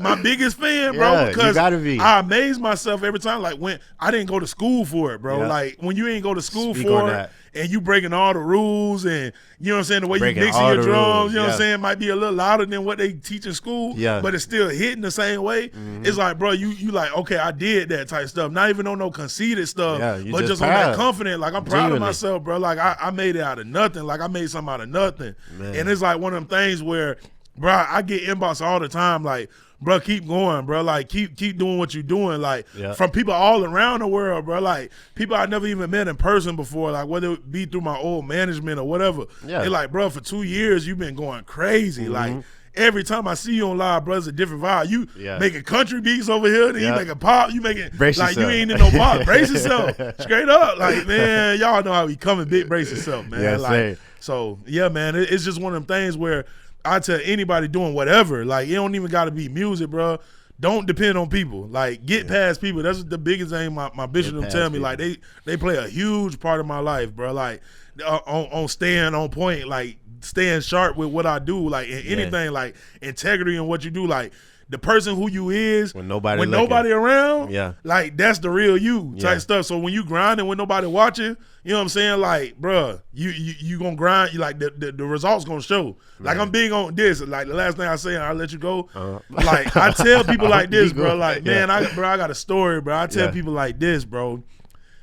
fan, bro, because I amaze myself every time. Like when I didn't go to school for it, bro. Like when you ain't go to school for it. And you breaking all the rules, and you know what I'm saying, the way you mixing your drums, you know what I'm saying, might be a little louder than what they teach in school, but it's still hitting the same way. It's like, bro, you like, okay, I did that type stuff. Not even on no conceited stuff, but just on that confident. Like I'm proud of myself, bro. Like I made it out of nothing. Like I made something out of nothing. Man. And it's like one of them things where, bro, I get inbox all the time, like, bro, keep going, bro. Like, keep doing what you're doing. Like, from people all around the world, bro. Like, people I never even met in person before. Like, whether it be through my old management or whatever. They're like, bro, for 2 years, you've been going crazy. Like, every time I see you on live, bro, it's a different vibe. You making country beats over here, then you making pop. You making, brace like, yourself. You ain't in no pop. Brace yourself. Straight up. Like, man, y'all know how we coming. Big brace yourself, man. Like, so, yeah, man, it's just one of them things where I tell anybody doing whatever, like, it don't even got to be music, bro. Don't depend on people. Like, get past people. That's the biggest thing my bishop them tell me. Like, they play a huge part of my life, bro. Like, on staying on point, like, staying sharp with what I do, like, in anything, like, integrity in what you do, like, the person who you is when nobody around, like, that's the real you type stuff. So when you grinding when nobody watching, you know what I'm saying? Like, bruh, you gonna grind. You like the results gonna show. Like, I'm big on this. Like, the last thing I say, I'll let you go. Like, I tell people like this, bro. Like, man, I got a story, bro. I tell people like this, bro.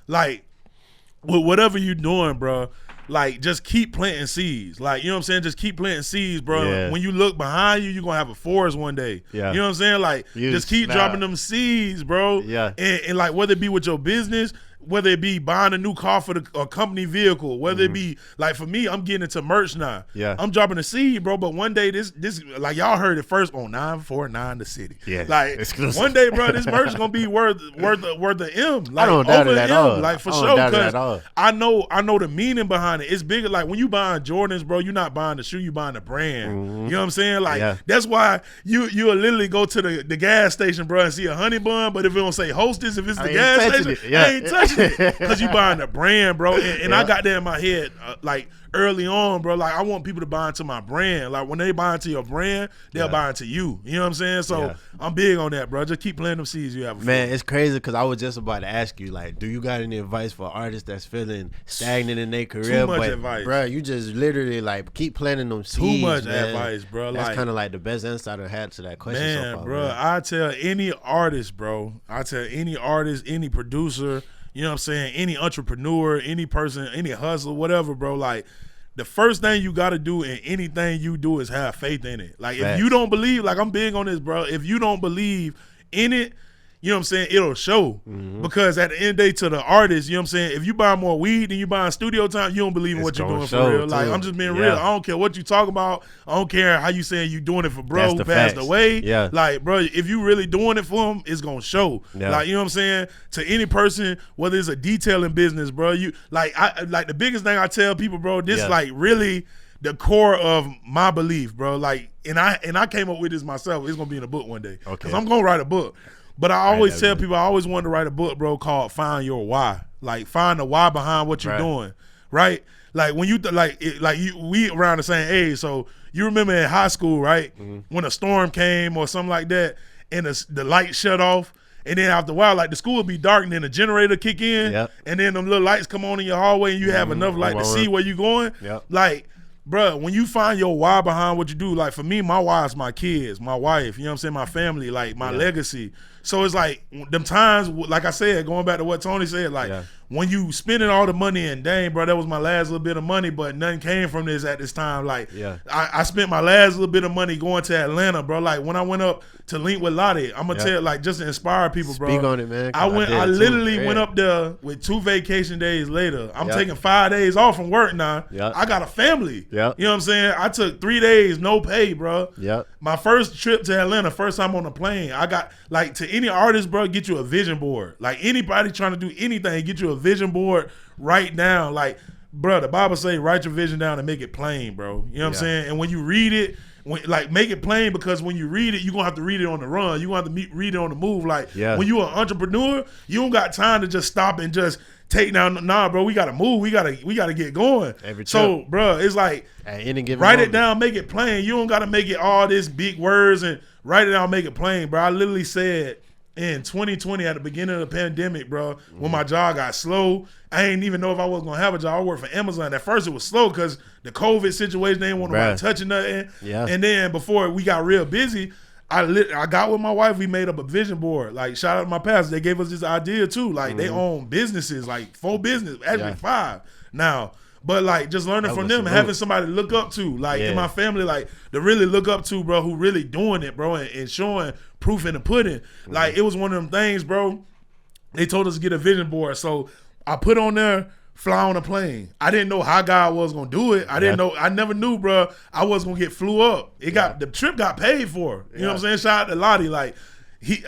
Like, whatever you doing, bro. Like, just keep planting seeds. Like, you know what I'm saying? Just keep planting seeds, bro. Yeah. When you look behind you, you're going to have a forest one day. Yeah. You know what I'm saying? Like, just keep dropping them seeds, bro. Yeah. And like, whether it be with your business, whether it be buying a new car for a company vehicle, whether it be, like, for me, I'm getting into merch now. Yeah. I'm dropping a seed, bro, but one day this like, y'all heard it first on 949 The City. Yeah. Like, exclusive. One day, bro, this merch is going to be worth the M. Like, I don't doubt it at all. Like, for sure, because I know the meaning behind it. It's bigger. Like, when you buying Jordans, bro, you're not buying the shoe, you buying the brand. You know what I'm saying? Like, that's why you'll literally go to the gas station, bro, and see a honey bun, but if it don't say Hostess, if it's the gas station, I ain't touching it. Because you buying the brand, bro. And I got that in my head, like, early on, bro. Like, I want people to buy into my brand. Like, when they buy into your brand, they'll buy into you. You know what I'm saying? So I'm big on that, bro. Just keep planting them seeds you have. Man, it's crazy because I was just about to ask you, like, do you got any advice for artists that's feeling stagnant in their career? Too much advice. Bro, you just literally, like, keep planting them seeds. Too much advice, bro. That's kind of like the best insight I had to that question so far. Bro, I tell any artist, bro. I tell any artist, any producer, you know what I'm saying, any entrepreneur, any person, any hustler, whatever, bro, like, the first thing you got to do in anything you do is have faith in it. Like, if you don't believe, like, I'm big on this, bro. If you don't believe in it, you know what I'm saying, it'll show. Because at the end of the day, to the artist, you know what I'm saying, if you buy more weed than you buying studio time, you don't believe in what you're doing for real. Like, I'm just being real. I don't care what you talk about. I don't care how you saying you doing it for bro who passed away. Yeah. Like, bro, if you really doing it for him, it's going to show. Yeah. Like, you know what I'm saying, to any person, whether it's a detailing business, bro, you, like, the biggest thing I tell people, bro, this like really the core of my belief, bro. Like, and I came up with this myself. It's going to be in a book one day. Because I'm going to write a book. But I always tell people, I always wanted to write a book, bro, called Find Your Why. Like, find the why behind what you're doing. right? Like when you we around the same age, so you remember in high school, right? When a storm came or something like that, and the light shut off, and then after a while, like the school would be dark, and then the generator kick in, and then them little lights come on in your hallway, and you have enough light to see where you going. Like, bruh, when you find your why behind what you do, like for me, my why is my kids, my wife, you know what I'm saying, my family, like my legacy. So it's like them times, like I said, going back to what Tony said, like when you spending all the money and dang, bro, that was my last little bit of money, but nothing came from this at this time. Like I spent my last little bit of money going to Atlanta, bro. Like when I went up to link with Lottie, I'm gonna tell, like, just to inspire people, bro. Speak on it, man. I literally went up there with 2 vacation days later. I'm taking 5 days off from work now. I got a family. You know what I'm saying? I took 3 days, no pay, bro. My first trip to Atlanta, first time on the plane, I got, like, to any artist, bro, get you a vision board. Like anybody trying to do anything, get you a vision board right now. Like, bro, the Bible say write your vision down and make it plain, bro. You know what I'm saying? And when you read it, make it plain, because when you read it, you're going to have to read it on the run. You're going to have to read it on the move. Like, when you're an entrepreneur, you don't got time to just stop and just take down. Nah, bro, we got to move. We got to get going. So, bro, it's like, at any given write moment. it down, make it plain. You don't got to make it all this big words and write it down, make it plain, bro. I literally said in 2020 at the beginning of the pandemic, bro, when my job got slow, I didn't even know if I was going to have a job. I worked for Amazon. At first it was slow because the COVID situation, they didn't want nobody touching nothing. And then before we got real busy, I got with my wife, we made up a vision board. Like, shout out to my pastor. They gave us this idea too. Like, they own businesses, like 4 businesses, actually 5 now. But, like, just learning from them, having somebody to look up to, like, in my family, like, to really look up to, bro, who really doing it, bro, and showing proof in the pudding. Like, it was one of them things, bro. They told us to get a vision board. So I put on there, fly on a plane. I didn't know how God was going to do it. I didn't know. I never knew, bro, I was going to get flew up. The trip got paid for. You know what I'm saying? Shout out to Lottie. Like,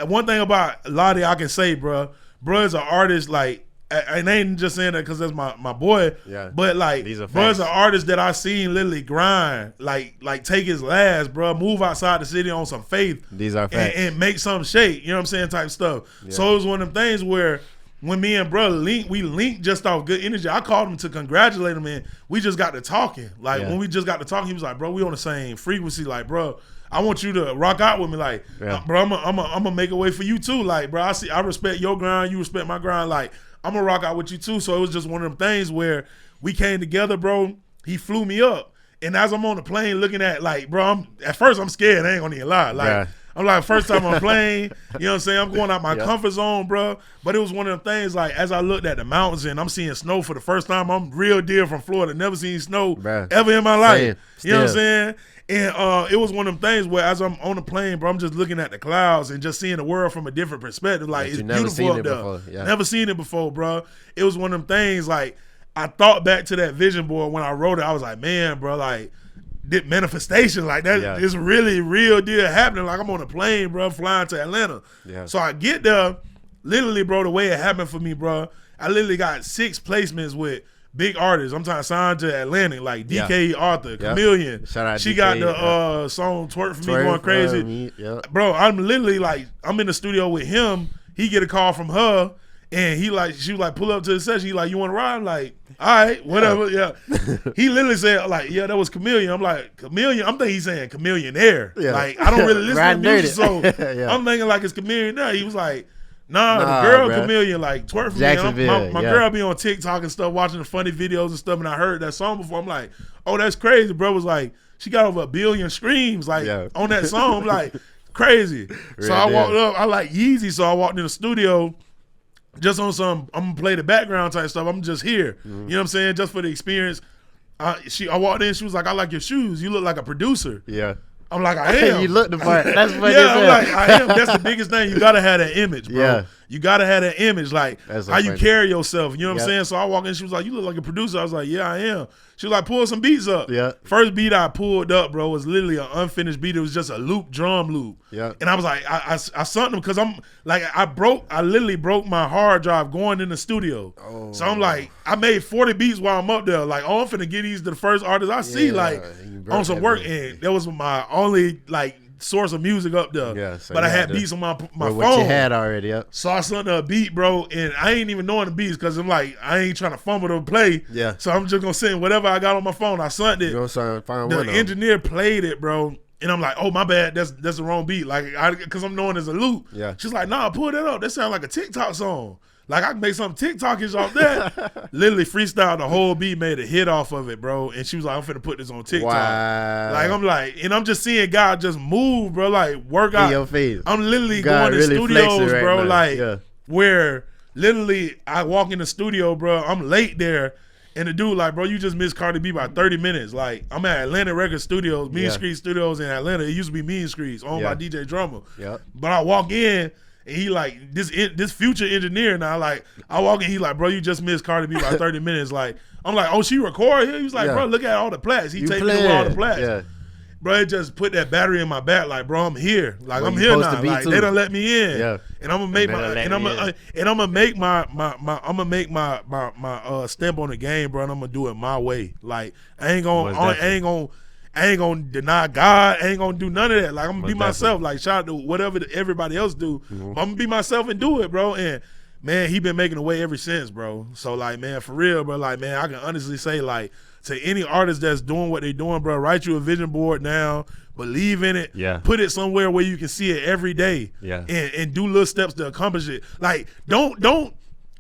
one thing about Lottie I can say, bro is an artist, like, I ain't just saying that because that's my boy, but like, bro's an artist that I seen literally grind, like take his last, bro, move outside the city on some faith. These are facts. And make something shake, you know what I'm saying, type stuff. So it was one of them things where when me and bro we linked just off good energy. I called him to congratulate him, and we just got to talking. Like, when we just got to talking, he was like, bro, we on the same frequency. Like, bro, I want you to rock out with me. Like, bro, I'm gonna make a way for you too. Like, bro, I respect your grind, you respect my grind. Like, I'm gonna rock out with you too. So it was just one of them things where we came together, bro. He flew me up, and as I'm on the plane looking at, like, bro, at first I'm scared. I ain't gonna even lie. Like, I'm like, first time on a plane, you know what I'm saying? I'm going out my comfort zone, bro. But it was one of them things, like, as I looked at the mountains and I'm seeing snow for the first time, I'm real deal from Florida, never seen snow ever in my life. You know what I'm saying? And it was one of them things where as I'm on the plane, bro, I'm just looking at the clouds and just seeing the world from a different perspective. Like, it's beautiful up there. Never seen it before, bro. It was one of them things, like, I thought back to that vision board when I wrote it. I was like, man, bro, like, manifestation, like, that is really real deal happening. Like, I'm on a plane, bro, flying to Atlanta. So I get there, literally, bro, the way it happened for me, bro, I literally got 6 placements with big artists. I'm trying to sign to Atlantic, like DK Arthur, Chameleon. Shout out she DK, got the song Twerk For Me going crazy. Bro, I'm literally, like, I'm in the studio with him. He get a call from her, and she was like, pull up to the session. He like, you want to ride? I'm like, all right, whatever. He literally said, like, that was Chameleon. I'm like, Chameleon? I'm thinking he's saying Chameleonaire. Like, I don't really listen to music, so I'm thinking like it's Chameleonaire. He was like, Nah, the girl, bro. Chameleon, like, Twerk For Me. My girl be on TikTok and stuff, watching the funny videos and stuff, and I heard that song before. I'm like, oh, that's crazy. Bro was like, she got over 1 billion streams, like, on that song. I'm like, crazy. So I walked up. I like Yeezy, so I walked in the studio just on some, I'm going to play the background type stuff. I'm just here. You know what I'm saying? Just for the experience. I walked in, she was like, I like your shoes. You look like a producer. I'm like, I am. You look the part. That's what I'm like, I am. That's the biggest thing. You gotta have that image, bro. You gotta have that image, like how you carry yourself. You know what I'm saying? So I walk in, she was like, you look like a producer. I was like, yeah, I am. She was like, pull some beats up. First beat I pulled up, bro, was literally an unfinished beat. It was just a loop, drum loop. And I was like, I sent them because I'm like, I literally broke my hard drive going in the studio. So I'm like, I made 40 beats while I'm up there. Like, oh, I'm finna get these to the first artist I see, like, on some work. And that was my only, like, source of music up there. Yeah, so but I had beats on my phone. What you had already, yep. So I sent a beat, bro, and I ain't even knowing the beats because I'm like, I ain't trying to fumble to play. Yeah. So I'm just gonna send whatever I got on my phone. I sent it. The engineer played it, bro. And I'm like, oh, my bad, that's the wrong beat. Like, because I'm knowing there's a loop. Yeah. She's like, nah, pull that up. That sounds like a TikTok song. Like, I can make something TikTokish off that. Literally freestyled the whole beat, made a hit off of it, bro. And she was like, I'm finna put this on TikTok. Wow. Like, I'm like, and I'm just seeing God just move, bro. Like, work out. In your face. I'm literally going to studios, right, bro. Now. Like, where literally I walk in the studio, bro. I'm late there. And the dude like, bro, you just missed Cardi B by 30 minutes. Like, I'm at Atlantic Record Studios, Mean Street Studios in Atlanta. It used to be Mean Streets, owned by DJ Drummer. Yep. But I walk in, and he like, this future engineer now, like, I walk in, he like, bro, you just missed Cardi B by 30 minutes. Like, I'm like, oh, she record here? He was like, bro, look at all the plats. He take me through all the plats. Yeah. Bro, it just put that battery in my back, like, bro, I'm here. Like, I'm here now. Like, they done let me in. Yeah. And I'm gonna make my stamp on the game, bro, and I'm gonna do it my way. Like, I ain't gonna deny God. I ain't gonna do none of that. Like, I'm gonna be myself. Like, shout out to whatever everybody else do. I'm gonna be myself and do it, bro. And man, he been making a way ever since, bro. So like, man, for real, bro. Like, man, I can honestly say, like, to any artist that's doing what they doing, bro, write you a vision board now, believe in it, put it somewhere where you can see it every day, and do little steps to accomplish it. Like, don't,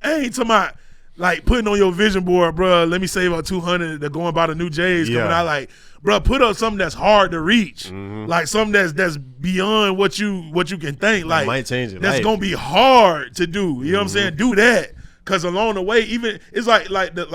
I ain't talking about, like, putting on your vision board, bro, let me save up 200 to go and buy the new Jades coming out. Like, bro, put up something that's hard to reach, like something that's beyond what you can think. Like, might change it. That's gonna be hard to do. You know what I'm saying? Do that. Cause along the way, even it's like the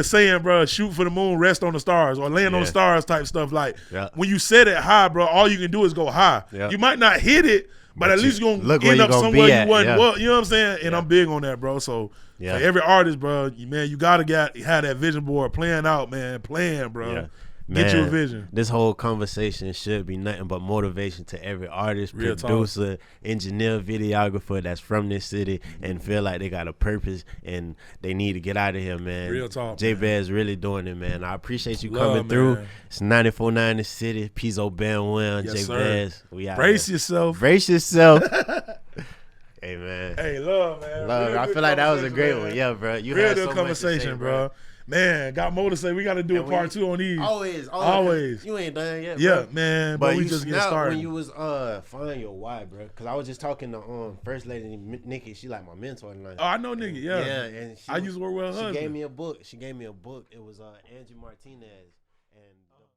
saying, bro, shoot for the moon, rest on the stars, or land on the stars type stuff. Like, when you set it high, bro, all you can do is go high. You might not hit it, but at least you're gonna end up somewhere you wasn't. Well, you know what I'm saying? And I'm big on that, bro. So for every artist, bro, man, you gotta have that vision board playing out, man, bro. Get you a vision. This whole conversation should be nothing but motivation to every artist, producer, engineer, videographer that's from this city and feel like they got a purpose and they need to get out of here, man. Real talk. Jabez really doing it, man. I appreciate you coming through. Man. It's 94.9 the city. Pizzo Bandwell, Jabez. We out Brace here. yourself. Brace yourself. Hey, man. Hey, love, man. Love. I feel like that was a great one. Yeah, bro. You real had good so conversation, much to say, bro. Man, got more to say. We got to do a part 2 on these. Always. You ain't done yet, bro. Yeah, man. But we just get started. When you was find your why, bro. Because I was just talking to First Lady Nikki. She like my mentor tonight. Oh, I know Nikki. Yeah. Yeah, and I used to work with her. She gave me a book. It was Angie Martinez and